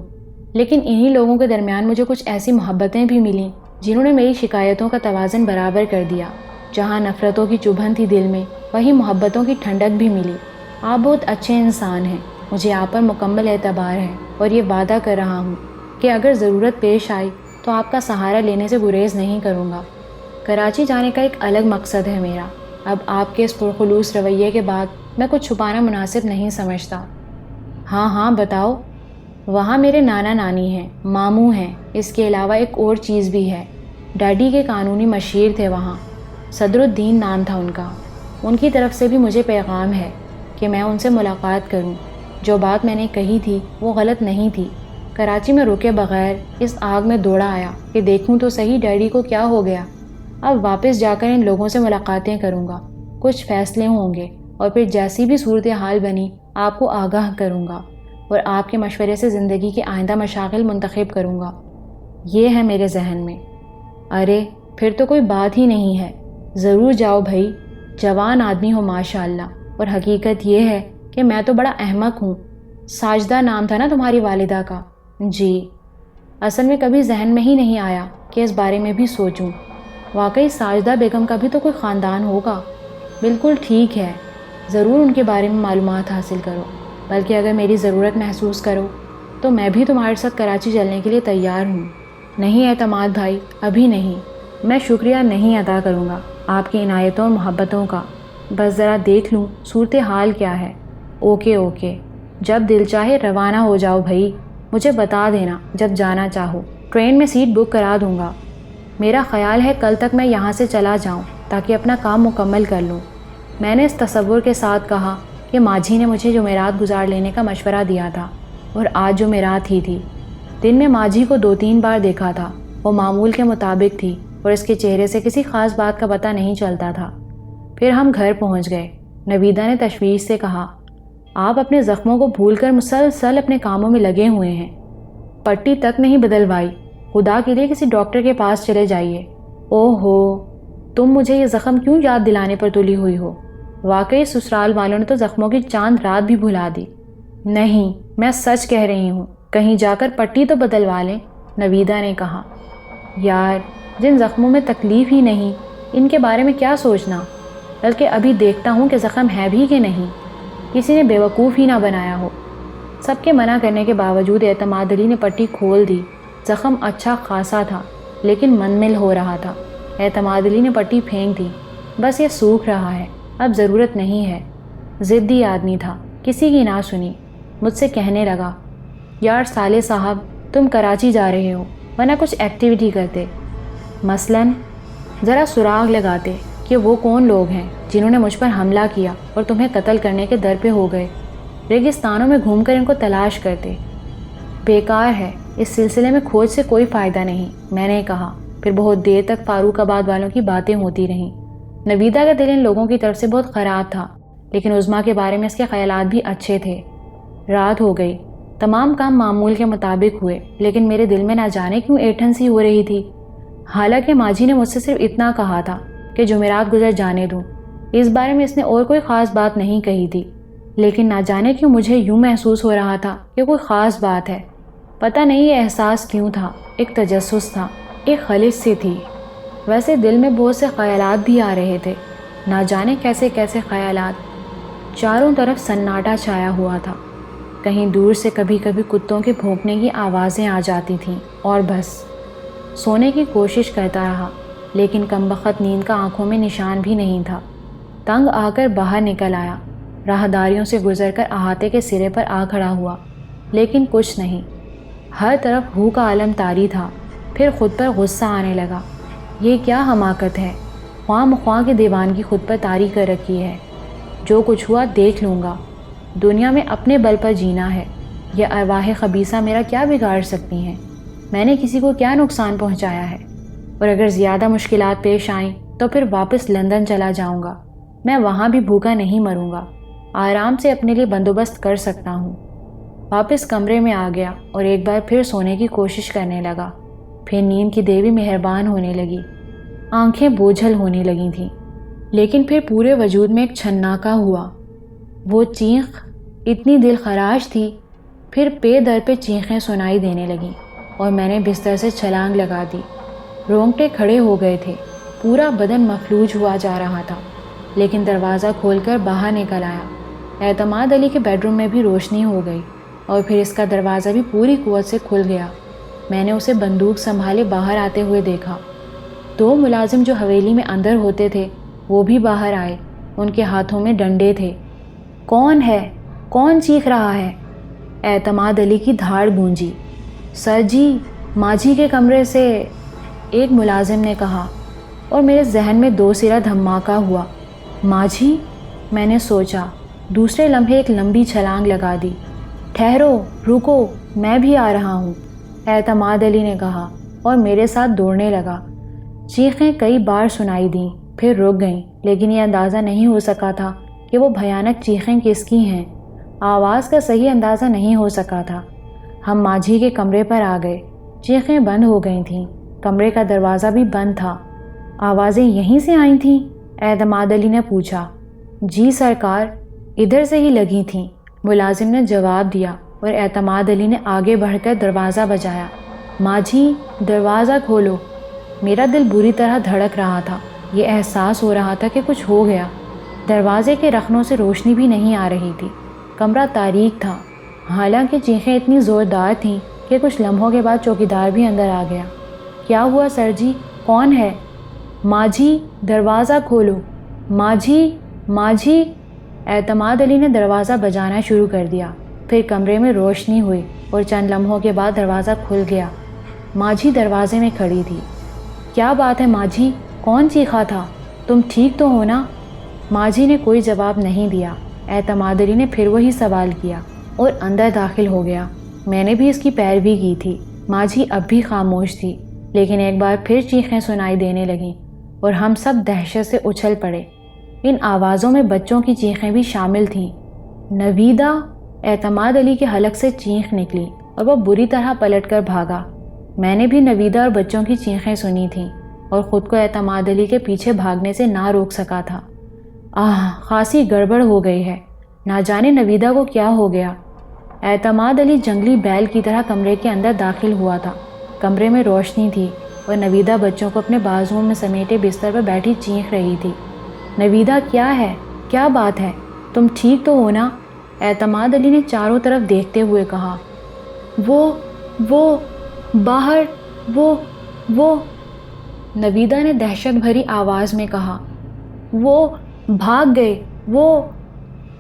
لیکن انہی لوگوں کے درمیان مجھے کچھ ایسی محبتیں بھی ملیں جنہوں نے میری شکایتوں کا توازن برابر کر دیا۔ جہاں نفرتوں کی چبھن تھی دل میں، وہیں محبتوں کی ٹھنڈک بھی ملی۔ آپ بہت اچھے انسان ہیں، مجھے آپ پر مکمل اعتبار ہے، اور یہ وعدہ کر رہا ہوں کہ اگر ضرورت پیش آئی تو آپ کا سہارا لینے سے گریز نہیں کروں گا۔ کراچی جانے کا ایک الگ مقصد ہے میرا۔ اب آپ کے اس پرخلوص رویے کے بعد میں کچھ چھپانا مناسب نہیں سمجھتا۔ ہاں ہاں بتاؤ۔ وہاں میرے نانا نانی ہیں، ماموں ہیں، اس کے علاوہ ایک اور چیز بھی ہے۔ ڈیڈی کے قانونی مشیر تھے وہاں، صدر الدین نام تھا ان کا۔ ان کی طرف سے بھی مجھے پیغام ہے کہ میں ان سے ملاقات کروں۔ جو بات میں نے کہی تھی وہ غلط نہیں تھی۔ کراچی میں رکے بغیر اس آگ میں دوڑا آیا کہ دیکھوں تو صحیح ڈیڈی کو کیا ہو گیا۔ اب واپس جا کر ان لوگوں سے ملاقاتیں کروں گا، کچھ فیصلے ہوں گے، اور پھر جیسی بھی صورتحال بنی آپ کو آگاہ کروں گا، اور آپ کے مشورے سے زندگی کے آئندہ مشاغل منتخب کروں گا۔ یہ ہے میرے ذہن میں۔ ارے پھر تو کوئی بات ہی نہیں ہے، ضرور جاؤ بھائی، جوان آدمی ہو ماشاءاللہ۔ اور حقیقت یہ ہے کہ میں تو بڑا احمق ہوں۔ ساجدہ نام تھا نا تمہاری والدہ کا؟ جی۔ اصل میں کبھی ذہن میں ہی نہیں آیا کہ اس بارے میں بھی سوچوں۔ واقعی ساجدہ بیگم کا بھی تو کوئی خاندان ہوگا۔ بالکل ٹھیک ہے، ضرور ان کے بارے میں معلومات حاصل کرو، بلکہ اگر میری ضرورت محسوس کرو تو میں بھی تمہارے ساتھ کراچی چلنے کے لیے تیار ہوں۔ نہیں اعتماد بھائی، ابھی نہیں۔ میں شکریہ نہیں ادا کروں گا آپ کی عنایتوں اور محبتوں کا، بس ذرا دیکھ لوں صورتحال کیا ہے۔ اوکے اوکے، جب دل چاہے روانہ ہو جاؤ بھائی، مجھے بتا دینا جب جانا چاہو، ٹرین میں سیٹ بک کرا دوں گا۔ میرا خیال ہے کل تک میں یہاں سے چلا جاؤں تاکہ اپنا کام مکمل کر لوں۔ میں نے اس تصور کے ساتھ کہا کہ ماجھی نے مجھے جمعرات گزار لینے کا مشورہ دیا تھا، اور آج جمعرات ہی تھی۔ دن میں ماجھی کو 2-3 بار دیکھا تھا، وہ معمول کے مطابق تھی اور اس کے چہرے سے کسی خاص بات کا پتہ نہیں چلتا تھا۔ پھر ہم گھر پہنچ گئے۔ نویدہ نے تشویش سے کہا، آپ اپنے زخموں کو بھول کر مسلسل اپنے کاموں میں لگے ہوئے ہیں، پٹی تک نہیں بدلوائی۔ خدا کے لیے کسی ڈاکٹر کے پاس چلے جائیے۔ اوہ ہو، تم مجھے یہ زخم کیوں یاد دلانے پر تلی ہوئی ہو؟ واقعی سسرال والوں نے تو زخموں کی چاند رات بھی بھلا دی۔ نہیں، میں سچ کہہ رہی ہوں، کہیں جا کر پٹی تو بدلوا لیں، نویدہ نے کہا۔ یار، جن زخموں میں تکلیف ہی نہیں، ان کے بارے میں کیا سوچنا؟ بلکہ ابھی دیکھتا ہوں کہ زخم ہے بھی کہ نہیں، کسی نے بیوقوف ہی نہ بنایا ہو۔ سب کے منع کرنے کے باوجود اعتماد علی نے پٹی کھول دی۔ زخم اچھا خاصا تھا لیکن منمل ہو رہا تھا۔ اعتماد علی نے پٹی پھینک دی۔ بس یہ سوکھ رہا ہے، اب ضرورت نہیں ہے۔ ضدی آدمی تھا، کسی کی نہ سنی۔ مجھ سے کہنے لگا، یار صالح صاحب، تم کراچی جا رہے ہو، ورنہ کچھ ایکٹیویٹی کرتے، مثلاً ذرا سراغ لگاتے کہ وہ کون لوگ ہیں جنہوں نے مجھ پر حملہ کیا اور تمہیں قتل کرنے کے در پہ ہو گئے۔ ریگستانوں میں گھوم کر ان کو تلاش کرتے۔ بیکار ہے، اس سلسلے میں کھوج سے کوئی فائدہ نہیں، میں نے کہا۔ پھر بہت دیر تک فاروق آباد والوں کی باتیں ہوتی رہیں۔ نویدہ کا دل ان لوگوں کی طرف سے بہت خراب تھا، لیکن عظمیٰ کے بارے میں اس کے خیالات بھی اچھے تھے۔ رات ہو گئی، تمام کام معمول کے مطابق ہوئے، لیکن میرے دل میں نہ جانے کیوں ایٹھن سی ہو رہی تھی۔ حالانکہ ماجی نے مجھ سے صرف اتنا کہا تھا کہ جمعرات گزر جانے دوں، اس بارے میں اس نے اور کوئی خاص بات نہیں کہی تھی، لیکن نہ جانے کیوں مجھے یوں محسوس ہو رہا تھا کہ کوئی خاص بات ہے۔ پتہ نہیں یہ احساس کیوں تھا، ایک تجسس تھا، ایک خلش سی تھی۔ ویسے دل میں بہت سے خیالات بھی آ رہے تھے، نہ جانے کیسے کیسے خیالات۔ چاروں طرف سناٹا چھایا ہوا تھا، کہیں دور سے کبھی کبھی کتوں کے بھونکنے کی آوازیں آ جاتی تھیں، اور بس سونے کی کوشش کرتا رہا، لیکن کمبخت نیند کا آنکھوں میں نشان بھی نہیں تھا۔ تنگ آ کر باہر نکل آیا، راہداریوں سے گزر کر احاطے کے سرے پر آ کھڑا ہوا، لیکن کچھ نہیں۔ ہر طرف ہو کا عالم طاری تھا۔ پھر خود پر غصہ آنے لگا۔ یہ کیا حماقت ہے، خواہ مخواہ کی دیوانگی خود پر طاری کر رکھی ہے۔ جو کچھ ہوا دیکھ لوں گا، دنیا میں اپنے بل پر جینا ہے۔ یہ ارواح خبیثہ میرا کیا بگاڑ سکتی ہیں؟ میں نے کسی کو کیا نقصان پہنچایا ہے؟ اور اگر زیادہ مشکلات پیش آئیں تو پھر واپس لندن چلا جاؤں گا۔ میں وہاں بھی بھوکا نہیں مروں گا، آرام سے اپنے لیے بندوبست کر سکتا ہوں۔ واپس کمرے میں آ گیا اور ایک بار پھر سونے کی کوشش کرنے لگا۔ پھر نیند کی دیوی مہربان ہونے لگی، آنکھیں بوجھل ہونے لگی تھیں، لیکن پھر پورے وجود میں ایک چھناکا ہوا۔ وہ چیخ اتنی دل خراش تھی، پھر پے در پہ چیخیں سنائی دینے لگیں اور میں نے بستر سے چھلانگ لگا دی۔ رونگٹے کھڑے ہو گئے تھے، پورا بدن مفلوج ہوا جا رہا تھا، لیکن دروازہ کھول کر باہر نکل آیا۔ اعتماد علی کے بیڈ روم میں بھی روشنی ہو گئی اور پھر اس کا دروازہ بھی پوری قوت سے کھل گیا۔ میں نے اسے بندوق سنبھالے باہر آتے ہوئے دیکھا۔ 2 ملازم جو حویلی میں اندر ہوتے تھے وہ بھی باہر آئے، ان کے ہاتھوں میں ڈنڈے تھے۔ کون ہے؟ کون چیخ رہا ہے؟ اعتماد علی کی دھاڑ گونجی۔ سر جی، ماجھی کے کمرے سے، ایک ملازم نے کہا، اور میرے ذہن میں 2 سرا دھماکہ ہوا۔ ماجھی؟ میں نے سوچا۔ دوسرے لمحے ایک لمبی چھلانگ لگا دی۔ ٹھہرو، رکو، میں بھی آ رہا ہوں، اعتماد علی نے کہا اور میرے ساتھ دوڑنے لگا۔ چیخیں کئی بار سنائی دیں، پھر رک گئیں، لیکن یہ اندازہ نہیں ہو سکا تھا کہ وہ بھیانک چیخیں کس کی ہیں۔ آواز کا صحیح اندازہ نہیں ہو سکا تھا۔ ہم ماجھی کے کمرے پر آ گئے۔ چیخیں بند ہو گئی تھیں، کمرے کا دروازہ بھی بند تھا۔ آوازیں یہیں سے آئی تھیں؟ اعتماد علی نے پوچھا۔ جی سرکار، ادھر سے ہی لگی تھیں، ملازم نے جواب دیا، اور اعتماد علی نے آگے بڑھ کر دروازہ بجایا۔ ماجھی، دروازہ کھولو۔ میرا دل بری طرح دھڑک رہا تھا، یہ احساس ہو رہا تھا کہ کچھ ہو گیا۔ دروازے کے رخنوں سے روشنی بھی نہیں آ رہی تھی، کمرہ تاریک تھا، حالانکہ چیخیں اتنی زوردار تھیں کہ کچھ لمحوں کے بعد چوکیدار بھی اندر آ گیا۔ کیا ہوا سر جی، کون ہے؟ ماجھی، دروازہ کھولو، ماجھی، ماجھی۔ اعتماد علی نے دروازہ بجانا شروع کر دیا۔ پھر کمرے میں روشنی ہوئی اور چند لمحوں کے بعد دروازہ کھل گیا۔ ماجھی دروازے میں کھڑی تھی۔ کیا بات ہے ماجھی، کون چیخا تھا؟ تم ٹھیک تو ہو نا؟ ماجھی نے کوئی جواب نہیں دیا۔ اعتماد علی نے پھر وہی سوال کیا اور اندر داخل ہو گیا۔ میں نے بھی اس کی پیروی کی تھی۔ ماجھی اب بھی خاموش تھی، لیکن ایک بار پھر چیخیں سنائی دینے لگیں اور ہم سب دہشت سے اچھل پڑے۔ ان آوازوں میں بچوں کی چیخیں بھی شامل تھیں۔ نویدہ! اعتماد علی کے حلق سے چیخ نکلی اور وہ بری طرح پلٹ کر بھاگا۔ میں نے بھی نویدہ اور بچوں کی چیخیں سنی تھیں اور خود کو اعتماد علی کے پیچھے بھاگنے سے نہ روک سکا تھا۔ خاصی گڑبڑ ہو گئی ہے، نہ جانے نویدہ کو کیا ہو گیا۔ اعتماد علی جنگلی بیل کی طرح کمرے کے اندر داخل ہوا تھا۔ کمرے میں روشنی تھی اور نویدہ بچوں کو اپنے بازوؤں میں سمیٹے بستر پر بیٹھی چیخ رہی تھی۔ نویدہ کیا ہے؟ کیا بات ہے؟ تم ٹھیک تو ہو نا؟ اعتماد علی نے چاروں طرف دیکھتے ہوئے کہا۔ وہ باہر وہ نویدہ نے دہشت بھری آواز میں کہا۔ وہ بھاگ گئے، وہ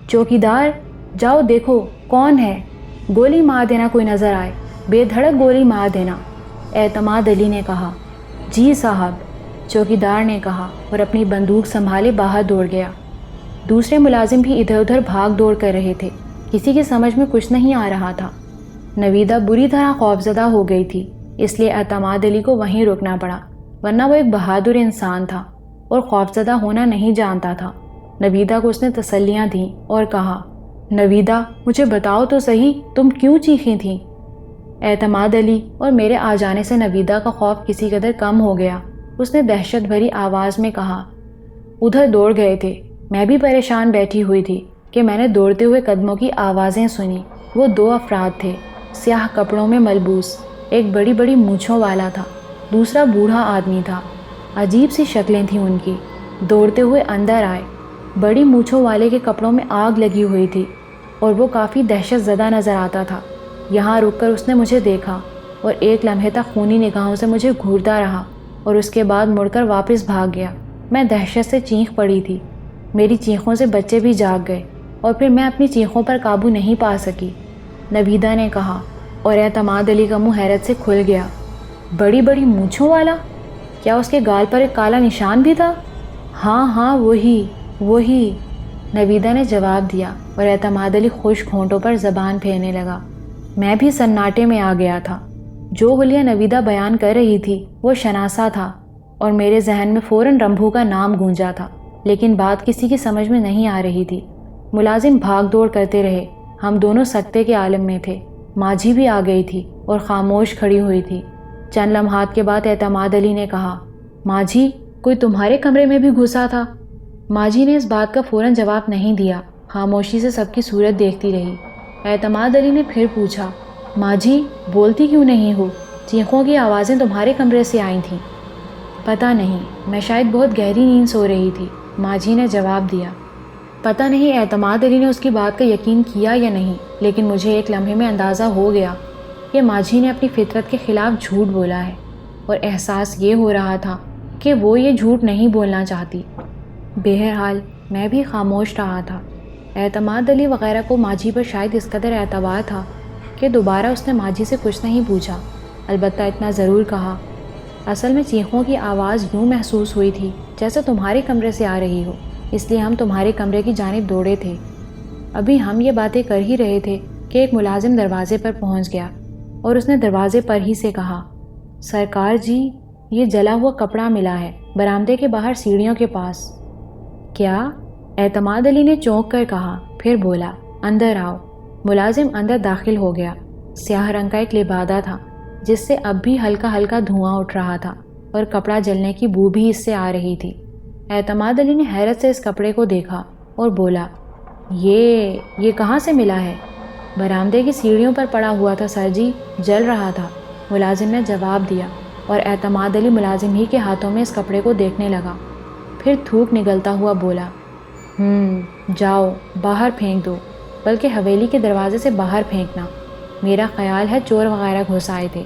چوکیدار، جاؤ دیکھو کون ہے، گولی مار دینا کوئی نظر آئے، بے دھڑک گولی مار دینا، اعتماد علی نے کہا۔ جی صاحب، چوکیدار نے کہا اور اپنی بندوق سنبھالے باہر دوڑ گیا۔ دوسرے ملازم بھی ادھر ادھر بھاگ دوڑ کر رہے تھے، کسی کی سمجھ میں کچھ نہیں آ رہا تھا۔ نویدہ بری طرح خوفزدہ ہو گئی تھی، اس لیے اعتماد علی کو وہیں رکنا پڑا، ورنہ وہ ایک بہادر انسان تھا اور خوفزدہ ہونا نہیں جانتا تھا۔ نویدہ کو اس نے تسلیاں دیں اور کہا، نویدہ مجھے بتاؤ تو صحیح، تم کیوں چیخیں تھیں؟ اعتماد علی اور میرے آ جانے سے نویدہ کا خوف کسی قدر کم ہو گیا۔ اس نے دہشت بھری آواز میں کہا، ادھر دوڑ گئے تھے، میں بھی پریشان بیٹھی ہوئی تھی کہ میں نے دوڑتے ہوئے قدموں کی آوازیں سنی۔ وہ 2 افراد تھے، سیاہ کپڑوں میں ملبوس، ایک بڑی بڑی مونچھوں والا تھا، دوسرا بوڑھا آدمی تھا۔ عجیب سی شکلیں تھیں ان کی۔ دوڑتے ہوئے اندر آئے۔ بڑی مونچھوں والے کے کپڑوں میں آگ لگی ہوئی تھی اور وہ کافی دہشت زدہ نظر آتا تھا۔ یہاں رک کر اس نے مجھے دیکھا اور ایک لمحے تک خونی نگاہوں سے مجھے گھورتا رہا اور اس کے بعد مڑ کر واپس بھاگ گیا۔ میں دہشت سے چیخ پڑی تھی، میری چیخوں سے بچے بھی جاگ گئے اور پھر میں اپنی چیخوں پر قابو نہیں پا سکی، نویدہ نے کہا، اور اعتماد علی کا منہ حیرت سے کھل گیا۔ بڑی بڑی مونچھوں والا؟ کیا اس کے گال پر ایک کالا نشان بھی تھا؟ ہاں وہی، نویدہ نے جواب دیا اور اعتماد علی خشک ہونٹوں پر زبان پھیرنے لگا۔ میں بھی سناٹے میں آ گیا تھا۔ جو حلیہ نویدہ بیان کر رہی تھی وہ شناسا تھا اور میرے ذہن میں فوراً رمبھو کا نام گونجا تھا، لیکن بات کسی کی سمجھ میں نہیں آ رہی تھی۔ ملازم بھاگ دوڑ کرتے رہے، ہم دونوں سکتے کے عالم میں تھے۔ ماجھی بھی آ گئی تھی اور خاموش کھڑی ہوئی تھی۔ چند لمحات کے بعد اعتماد علی نے کہا، ماجھی، کوئی تمہارے کمرے میں بھی گھسا تھا؟ ماجھی نے اس بات کا فوراً جواب نہیں دیا، خاموشی سے سب کی صورت دیکھتی رہی۔ اعتماد علی نے پھر پوچھا، ماجھی بولتی کیوں نہیں ہو؟ چیخوں کی آوازیں تمہارے کمرے سے آئی تھیں۔ پتہ نہیں، میں شاید بہت گہری نیند سو رہی تھی، ماجھی نے جواب دیا۔ پتہ نہیں اعتماد علی نے اس کی بات کا یقین کیا یا نہیں، لیکن مجھے ایک لمحے میں اندازہ ہو گیا کہ ماجھی نے اپنی فطرت کے خلاف جھوٹ بولا ہے، اور احساس یہ ہو رہا تھا کہ وہ یہ جھوٹ نہیں بولنا چاہتی۔ بہرحال میں بھی خاموش رہا تھا۔ اعتماد علی وغیرہ کو ماجھی پر شاید اس قدر اعتبار تھا کہ دوبارہ اس نے ماجھی سے کچھ نہیں پوچھا، البتہ اتنا ضرور کہا، اصل میں چیخوں کی آواز یوں محسوس ہوئی تھی جیسے تمہارے کمرے سے آ رہی ہو، اس لیے ہم تمہارے کمرے کی جانب دوڑے تھے۔ ابھی ہم یہ باتیں کر ہی رہے تھے کہ ایک ملازم دروازے پر پہنچ گیا اور اس نے دروازے پر ہی سے کہا، سرکار جی، یہ جلا ہوا کپڑا ملا ہے برآمدے کے باہر سیڑھیوں کے پاس۔ کیا؟ اعتماد علی نے چونک کر کہا، پھر بولا، اندر آؤ۔ ملازم اندر داخل ہو گیا۔ سیاہ رنگ کا ایک لبادہ تھا جس سے اب بھی ہلکا ہلکا دھواں اٹھ رہا تھا اور کپڑا جلنے کی بو بھی اس سے آ رہی تھی۔ اعتماد علی نے حیرت سے اس کپڑے کو دیکھا اور بولا، یہ کہاں سے ملا ہے؟ برآمدے کی سیڑھیوں پر پڑا ہوا تھا سر جی، جل رہا تھا، ملازم نے جواب دیا، اور اعتماد علی ملازم ہی کے ہاتھوں میں اس کپڑے کو دیکھنے لگا۔ پھر تھوک نگلتا ہوا بولا، جاؤ باہر پھینک دو، بلکہ حویلی کے دروازے سے باہر پھینکنا، میرا خیال ہے چور وغیرہ گھس آئے تھے،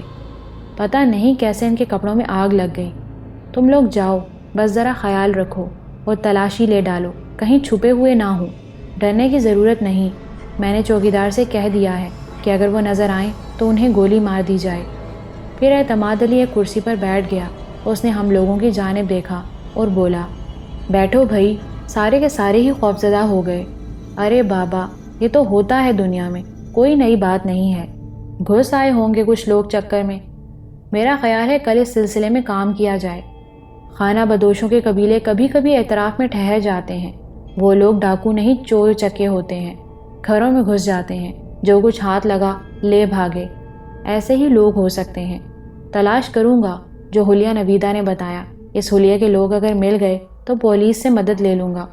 پتہ نہیں کیسے ان کے کپڑوں میں آگ لگ گئی۔ تم لوگ جاؤ، بس ذرا خیال رکھو اور تلاشی لے ڈالو، کہیں چھپے ہوئے نہ ہوں۔ ڈرنے کی ضرورت نہیں، میں نے چوکیدار سے کہہ دیا ہے کہ اگر وہ نظر آئیں تو انہیں گولی مار دی جائے۔ پھر اعتماد علی ایک کرسی پر بیٹھ گیا، اس نے ہم لوگوں کی جانب دیکھا اور بولا، بیٹھو بھائی، سارے کے سارے ہی خوفزدہ ہو گئے۔ ارے بابا، یہ تو ہوتا ہے دنیا میں، کوئی نئی بات نہیں ہے، گھس آئے ہوں گے کچھ لوگ چکر میں۔ میرا خیال ہے کل اس سلسلے میں کام کیا جائے۔ خانہ بدوشوں کے قبیلے کبھی کبھی اعتراف میں ٹھہر جاتے ہیں، وہ لوگ ڈاکو نہیں چور چکے ہوتے ہیں، گھروں میں گھس جاتے ہیں، جو کچھ ہاتھ لگا لے بھاگے، ایسے ہی لوگ ہو سکتے ہیں۔ تلاش کروں گا جو حلیہ نویدہ نے بتایا، اس حلیہ کے لوگ اگر مل گئے تو پولیس سے مدد لے لوں گا۔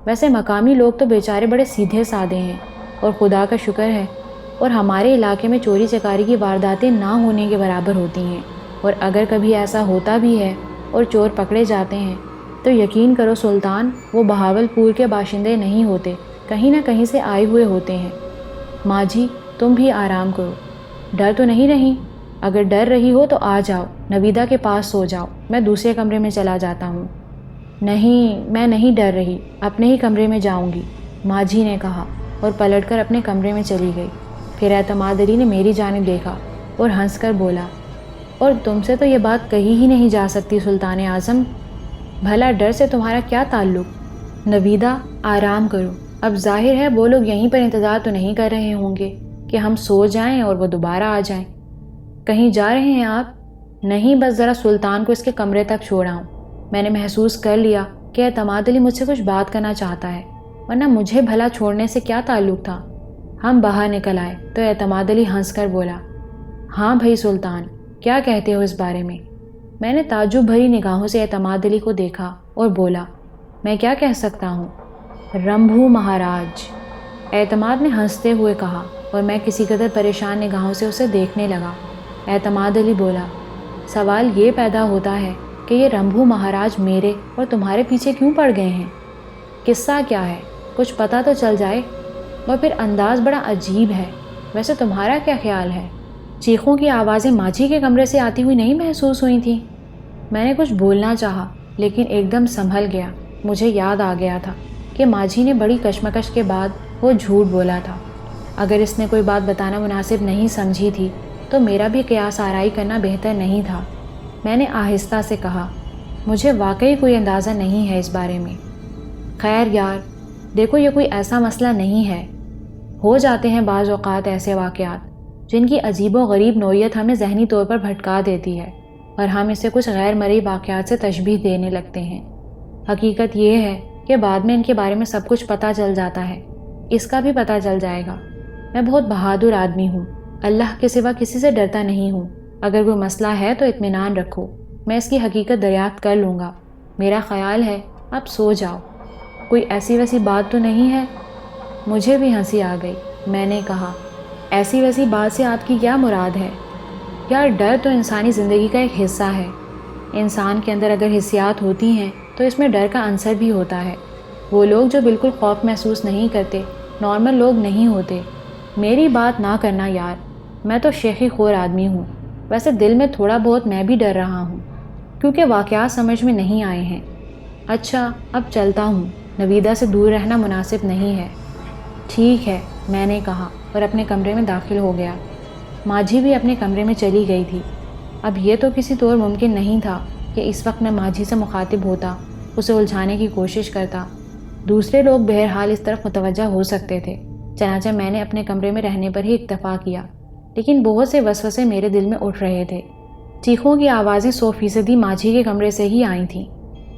ویسے مقامی لوگ تو بیچارے بڑے سیدھے سادے ہیں، اور خدا کا شکر ہے، اور ہمارے علاقے میں چوری چکاری کی وارداتیں نہ ہونے کے برابر ہوتی ہیں، اور اگر کبھی ایسا ہوتا بھی ہے اور چور پکڑے جاتے ہیں تو یقین کرو سلطان، وہ بہاول پور کے باشندے نہیں ہوتے، کہیں نہ کہیں سے آئے ہوئے ہوتے ہیں۔ ماں جی تم بھی آرام کرو، ڈر تو نہیں رہی؟ اگر ڈر رہی ہو تو آ جاؤ، نویدہ کے پاس سو جاؤ، میں دوسرے کمرے میں چلا جاتا ہوں۔ نہیں، میں نہیں ڈر رہی، اپنے ہی کمرے میں جاؤں گی، ماں جی نے کہا اور پلٹ کر اپنے کمرے میں چلی گئی۔ پھر اعتماد علی نے میری جانب دیکھا اور ہنس کر بولا، اور تم سے تو یہ بات کہی ہی نہیں جا سکتی سلطان اعظم، بھلا ڈر سے تمہارا کیا تعلق؟ نویدہ آرام کرو، اب ظاہر ہے وہ لوگ یہیں پر انتظار تو نہیں کر رہے ہوں گے کہ ہم سو جائیں اور وہ دوبارہ آ جائیں۔ کہیں جا رہے ہیں آپ؟ نہیں، بس ذرا سلطان کو اس کے کمرے تک چھوڑ آؤں۔ میں نے محسوس کر لیا کہ اعتماد علی مجھ سے کچھ بات کرنا چاہتا ہے، ورنہ مجھے بھلا چھوڑنے سے کیا تعلق تھا۔ ہم باہر نکل آئے تو اعتماد علی ہنس کر بولا، ہاں بھائی سلطان، کیا کہتے ہو اس بارے میں؟ میں نے تعجب بھری نگاہوں سے اعتماد علی کو دیکھا اور بولا، میں کیا کہہ سکتا ہوں؟ رمبھو مہاراج، اعتماد نے ہنستے ہوئے کہا، اور میں کسی قدر پریشان نگاہوں سے اسے دیکھنے لگا۔ اعتماد علی بولا، سوال یہ پیدا ہوتا ہے کہ یہ رمبھو مہاراج میرے اور تمہارے پیچھے کیوں پڑ گئے ہیں؟ قصہ کیا ہے؟ کچھ پتہ تو چل جائے، اور پھر انداز بڑا عجیب ہے۔ ویسے تمہارا کیا خیال ہے؟ چیخوں کی آوازیں ماجھی کے کمرے سے آتی ہوئی نہیں محسوس ہوئی تھیں؟ میں نے کچھ بولنا چاہا لیکن ایک دم سنبھل گیا۔ مجھے یاد آ گیا تھا کہ ماجھی نے بڑی کشمکش کے بعد وہ جھوٹ بولا تھا۔ اگر اس نے کوئی بات بتانا مناسب نہیں سمجھی تھی تو میرا بھی قیاس آرائی کرنا بہتر نہیں تھا۔ میں نے آہستہ سے کہا، مجھے واقعی کوئی اندازہ نہیں ہے اس بارے میں۔ خیر یار، دیکھو یہ کوئی ایسا مسئلہ نہیں ہے، ہو جاتے ہیں بعض اوقات ایسے واقعات جن کی عجیب و غریب نوعیت ہمیں ذہنی طور پر بھٹکا دیتی ہے اور ہم اسے کچھ غیر مرئی واقعات سے تشبیہ دینے لگتے ہیں۔ حقیقت یہ ہے کہ بعد میں ان کے بارے میں سب کچھ پتہ چل جاتا ہے، اس کا بھی پتہ چل جائے گا۔ میں بہت بہادر آدمی ہوں، اللہ کے سوا کسی سے ڈرتا نہیں ہوں۔ اگر کوئی مسئلہ ہے تو اطمینان رکھو، میں اس کی حقیقت دریافت کر لوں گا۔ میرا خیال ہے اب سو جاؤ، کوئی ایسی ویسی بات تو نہیں ہے؟ مجھے بھی ہنسی آ گئی۔ میں نے کہا، ایسی ویسی بات سے آپ کی کیا مراد ہے؟ یار ڈر تو انسانی زندگی کا ایک حصہ ہے۔ انسان کے اندر اگر حسیات ہوتی ہیں تو اس میں ڈر کا عنصر بھی ہوتا ہے۔ وہ لوگ جو بالکل خوف محسوس نہیں کرتے نارمل لوگ نہیں ہوتے۔ میری بات نہ کرنا یار، میں تو شیخی خور آدمی ہوں۔ ویسے دل میں تھوڑا بہت میں بھی ڈر رہا ہوں کیونکہ واقعات سمجھ میں نہیں آئے ہیں۔ اچھا اب چلتا ہوں، نویدہ سے دور رہنا مناسب نہیں ہے۔ ٹھیک ہے، میں نے کہا اور اپنے کمرے میں داخل ہو گیا۔ ماجھی بھی اپنے کمرے میں چلی گئی تھی۔ اب یہ تو کسی طور ممکن نہیں تھا کہ اس وقت میں ماجھی سے مخاطب ہوتا، اسے الجھانے کی کوشش کرتا۔ دوسرے لوگ بہرحال اس طرف متوجہ ہو سکتے تھے، چنانچہ میں نے اپنے کمرے میں رہنے پر ہی اکتفا کیا، لیکن بہت سے وسوسے میرے دل میں اٹھ رہے تھے۔ چیخوں کی آوازیں 100% ماجھی کے کمرے سے ہی آئی تھیں۔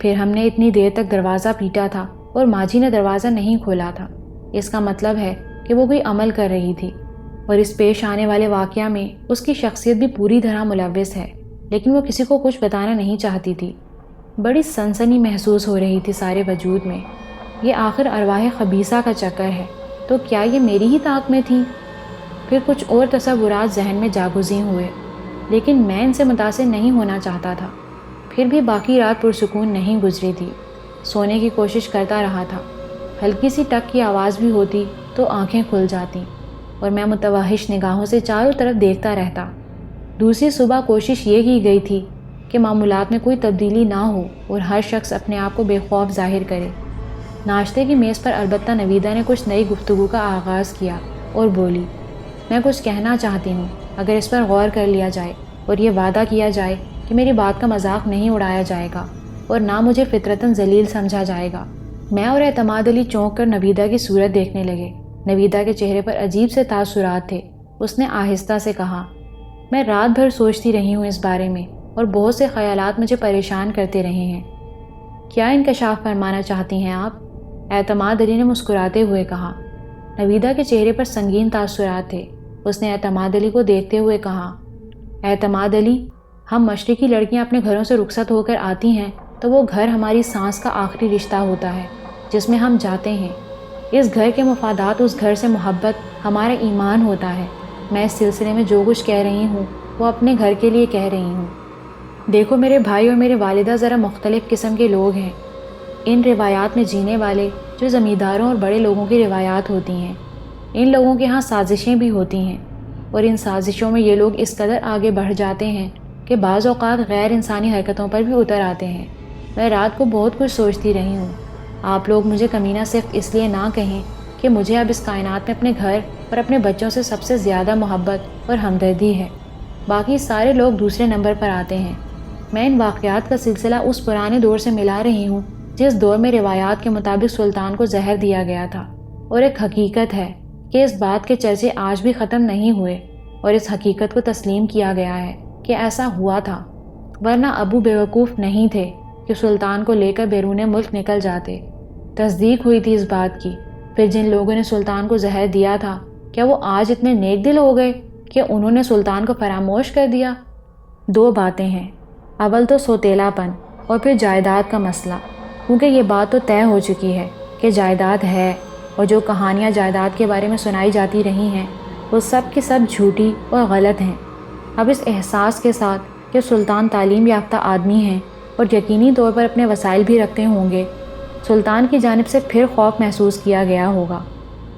پھر ہم نے اتنی دیر تک دروازہ پیٹا تھا اور ماجھی نے دروازہ نہیں کھولا تھا۔ اس کا مطلب ہے کہ وہ کوئی عمل کر رہی تھی، اور اس پیش آنے والے واقعہ میں اس کی شخصیت بھی پوری طرح ملوث ہے، لیکن وہ کسی کو کچھ بتانا نہیں چاہتی تھی۔ بڑی سنسنی محسوس ہو رہی تھی سارے وجود میں۔ یہ آخر ارواح خبیثہ کا چکر ہے تو کیا یہ میری ہی طاق میں تھی؟ پھر کچھ اور تصورات ذہن میں جاگزیں ہوئے، لیکن میں ان سے متاثر نہیں ہونا چاہتا تھا۔ پھر بھی باقی رات پرسکون نہیں گزری تھی۔ سونے کی کوشش کرتا رہا تھا، ہلکی سی ٹک کی آواز بھی ہوتی تو آنکھیں کھل جاتی اور میں متوحش نگاہوں سے چاروں طرف دیکھتا رہتا۔ دوسری صبح کوشش یہ کی گئی تھی کہ معمولات میں کوئی تبدیلی نہ ہو اور ہر شخص اپنے آپ کو بے خوف ظاہر کرے۔ ناشتے کی میز پر البتہ نویدہ نے کچھ نئی گفتگو کا آغاز کیا اور بولی، میں کچھ کہنا چاہتی ہوں، اگر اس پر غور کر لیا جائے اور یہ وعدہ کیا جائے کہ میری بات کا مذاق نہیں اڑایا جائے گا اور نہ مجھے فطرتاً ذلیل سمجھا جائے گا۔ میں اور اعتماد علی چونک کر نویدہ کی صورت دیکھنے لگے۔ نویدہ کے چہرے پر عجیب سے تاثرات تھے۔ اس نے آہستہ سے کہا، میں رات بھر سوچتی رہی ہوں اس بارے میں اور بہت سے خیالات مجھے پریشان کرتے رہے ہیں۔ کیا انکشاف فرمانا چاہتی ہیں آپ؟ اعتماد علی نے مسکراتے ہوئے کہا۔ نویدہ کے چہرے پر سنگین تاثرات تھے۔ اس نے اعتماد علی کو دیکھتے ہوئے کہا، اعتماد علی، ہم مشرقی لڑکیاں اپنے گھروں سے رخصت ہو کر آتی ہیں تو وہ گھر ہماری سانس کا آخری رشتہ ہوتا ہے، جس میں ہم جاتے ہیں۔ اس گھر کے مفادات، اس گھر سے محبت ہمارا ایمان ہوتا ہے۔ میں اس سلسلے میں جو کچھ کہہ رہی ہوں وہ اپنے گھر کے لیے کہہ رہی ہوں۔ دیکھو، میرے بھائی اور میرے والدہ ذرا مختلف قسم کے لوگ ہیں، ان روایات میں جینے والے جو زمینداروں اور بڑے لوگوں کی روایات ہوتی ہیں۔ ان لوگوں کے ہاں سازشیں بھی ہوتی ہیں، اور ان سازشوں میں یہ لوگ اس قدر آگے بڑھ جاتے ہیں کہ بعض اوقات غیر انسانی حرکتوں پر بھی اتر آتے ہیں۔ میں رات کو بہت کچھ سوچتی رہی ہوں۔ آپ لوگ مجھے کمینہ صرف اس لیے نہ کہیں کہ مجھے اب اس کائنات میں اپنے گھر اور اپنے بچوں سے سب سے زیادہ محبت اور ہمدردی ہے۔ باقی سارے لوگ دوسرے نمبر پر آتے ہیں۔ میں ان واقعات کا سلسلہ اس پرانے دور سے ملا رہی ہوں جس دور میں روایات کے مطابق سلطان کو زہر دیا گیا تھا، اور ایک حقیقت ہے کہ اس بات کے چرچے آج بھی ختم نہیں ہوئے، اور اس حقیقت کو تسلیم کیا گیا ہے کہ ایسا ہوا تھا، ورنہ ابو بیوقوف نہیں تھے کہ سلطان کو لے کر بیرون ملک نکل جاتے۔ تصدیق ہوئی تھی اس بات کی۔ پھر جن لوگوں نے سلطان کو زہر دیا تھا، کیا وہ آج اتنے نیک دل ہو گئے کہ انہوں نے سلطان کو فراموش کر دیا؟ دو باتیں ہیں، اول تو سوتیلا پن اور پھر جائیداد کا مسئلہ، کیونکہ یہ بات تو طے ہو چکی ہے کہ جائیداد ہے، اور جو کہانیاں جائیداد کے بارے میں سنائی جاتی رہی ہیں وہ سب کی سب جھوٹی اور غلط ہیں۔ اب اس احساس کے ساتھ کہ سلطان تعلیم یافتہ آدمی ہیں اور یقینی طور پر اپنے وسائل بھی رکھتے ہوں گے، سلطان کی جانب سے پھر خوف محسوس کیا گیا ہوگا،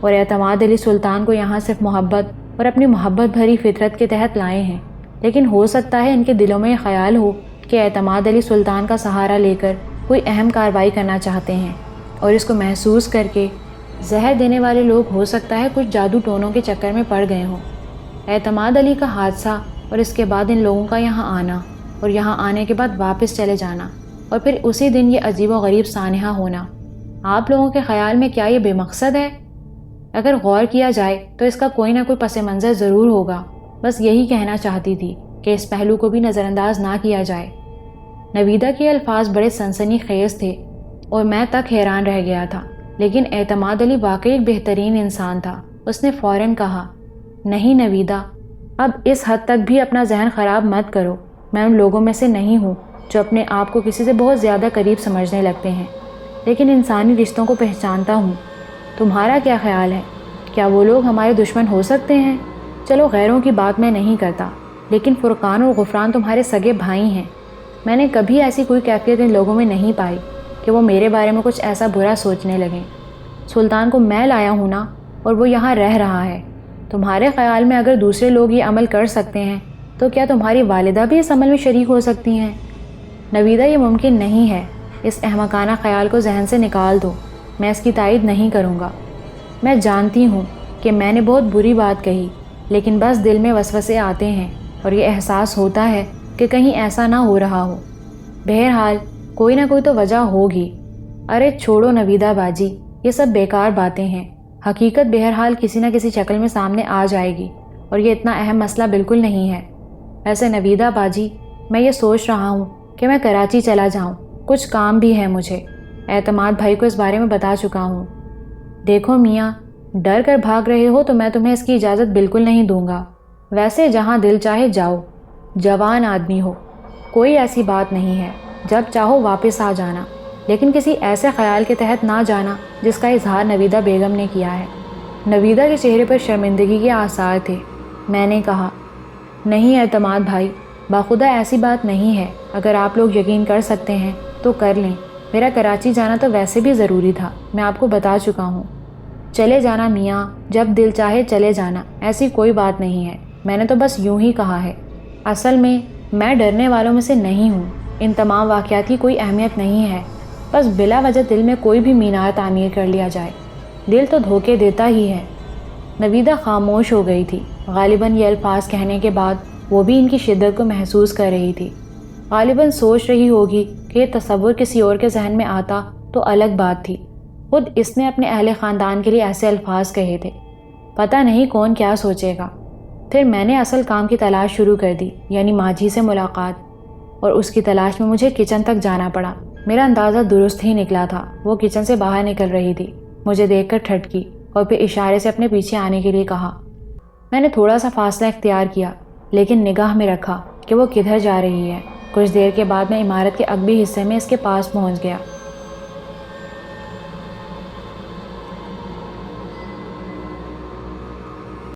اور اعتماد علی سلطان کو یہاں صرف محبت اور اپنی محبت بھری فطرت کے تحت لائے ہیں، لیکن ہو سکتا ہے ان کے دلوں میں یہ خیال ہو کہ اعتماد علی سلطان کا سہارا لے کر کوئی اہم کارروائی کرنا چاہتے ہیں، اور اس کو محسوس کر کے زہر دینے والے لوگ ہو سکتا ہے کچھ جادو ٹونوں کے چکر میں پڑ گئے ہوں۔ اعتماد علی کا حادثہ اور اس کے بعد ان لوگوں کا یہاں آنا، اور یہاں آنے کے بعد واپس چلے جانا، اور پھر اسی دن یہ عجیب و غریب سانحہ ہونا، آپ لوگوں کے خیال میں کیا یہ بے مقصد ہے؟ اگر غور کیا جائے تو اس کا کوئی نہ کوئی پس منظر ضرور ہوگا۔ بس یہی کہنا چاہتی تھی کہ اس پہلو کو بھی نظر انداز نہ کیا جائے۔ نویدہ کے الفاظ بڑے سنسنی خیز تھے اور میں تک حیران رہ گیا تھا، لیکن اعتماد علی واقعی ایک بہترین انسان تھا۔ اس نے فوراً کہا، نہیں نویدہ، اب اس حد تک بھی اپنا ذہن خراب مت کرو۔ میں ان لوگوں میں سے نہیں ہوں جو اپنے آپ کو کسی سے بہت زیادہ قریب سمجھنے لگتے ہیں، لیکن انسانی رشتوں کو پہچانتا ہوں۔ تمہارا کیا خیال ہے؟ کیا وہ لوگ ہمارے دشمن ہو سکتے ہیں؟ چلو غیروں کی بات میں نہیں کرتا، لیکن فرقان اور غفران تمہارے سگے بھائی ہیں۔ میں نے کبھی ایسی کوئی کیفیت ان لوگوں میں نہیں پائی کہ وہ میرے بارے میں کچھ ایسا برا سوچنے لگیں۔ سلطان کو میں لایا ہوں نا، اور وہ یہاں رہ رہا ہے۔ تمہارے خیال میں اگر دوسرے لوگ یہ عمل کر سکتے ہیں تو کیا تمہاری والدہ بھی اس عمل میں شریک ہو سکتی ہیں؟ نویدہ، یہ ممکن نہیں ہے۔ اس احمقانہ خیال کو ذہن سے نکال دو۔ میں اس کی تائید نہیں کروں گا۔ میں جانتی ہوں کہ میں نے بہت بری بات کہی، لیکن بس دل میں وسوسے آتے ہیں اور یہ احساس ہوتا ہے کہ کہیں ایسا نہ ہو رہا ہو۔ بہرحال کوئی نہ کوئی تو وجہ ہوگی۔ ارے چھوڑو نویدہ باجی، یہ سب بیکار باتیں ہیں۔ حقیقت بہرحال کسی نہ کسی شکل میں سامنے آ جائے گی، اور یہ اتنا اہم مسئلہ بالکل نہیں ہے۔ ویسے نویدہ باجی، میں یہ سوچ رہا ہوں کہ میں کراچی چلا جاؤں، کچھ کام بھی ہے مجھے۔ اعتماد بھائی کو اس بارے میں بتا چکا ہوں۔ دیکھو میاں، ڈر کر بھاگ رہے ہو تو میں تمہیں اس کی اجازت بالکل نہیں دوں گا۔ ویسے جہاں دل چاہے جاؤ، جوان آدمی ہو، کوئی ایسی بات نہیں ہے، جب چاہو واپس آ جانا، لیکن کسی ایسے خیال کے تحت نہ جانا جس کا اظہار نویدہ بیگم نے کیا ہے۔ نویدہ کے چہرے پر شرمندگی کے آثار تھے۔ میں نے کہا، نہیں اعتماد بھائی، باخدا ایسی بات نہیں ہے۔ اگر آپ لوگ یقین کر سکتے ہیں تو کر لیں۔ میرا کراچی جانا تو ویسے بھی ضروری تھا، میں آپ کو بتا چکا ہوں۔ چلے جانا میاں، جب دل چاہے چلے جانا، ایسی کوئی بات نہیں ہے۔ میں نے تو بس یوں ہی کہا ہے۔ اصل میں ڈرنے والوں میں سے نہیں ہوں۔ ان تمام واقعات کی کوئی اہمیت نہیں ہے، بس بلا وجہ دل میں کوئی بھی مینار تعمیر کر لیا جائے۔ دل تو دھوکے دیتا ہی ہے۔ نویدہ خاموش ہو گئی تھی۔ غالباً یہ الفاظ کہنے کے بعد وہ بھی ان کی شدت کو محسوس کر رہی تھی۔ غالباً سوچ رہی ہوگی کہ یہ تصور کسی اور کے ذہن میں آتا تو الگ بات تھی۔ خود اس نے اپنے اہل خاندان کے لیے ایسے الفاظ کہے تھے، پتہ نہیں کون کیا سوچے گا۔ پھر میں نے اصل کام کی تلاش شروع کر دی، یعنی ماجھی سے ملاقات، اور اس کی تلاش میں مجھے کچن تک جانا پڑا۔ میرا اندازہ درست ہی نکلا تھا۔ وہ کچن سے باہر نکل رہی تھی، مجھے دیکھ کر ٹھٹکی اور پھر اشارے سے اپنے پیچھے آنے کے لیے کہا۔ میں نے تھوڑا سا فاصلہ اختیار کیا، لیکن نگاہ میں رکھا کہ وہ کدھر جا رہی ہے۔ کچھ دیر کے بعد میں عمارت کے عقبی حصے میں اس کے پاس پہنچ گیا۔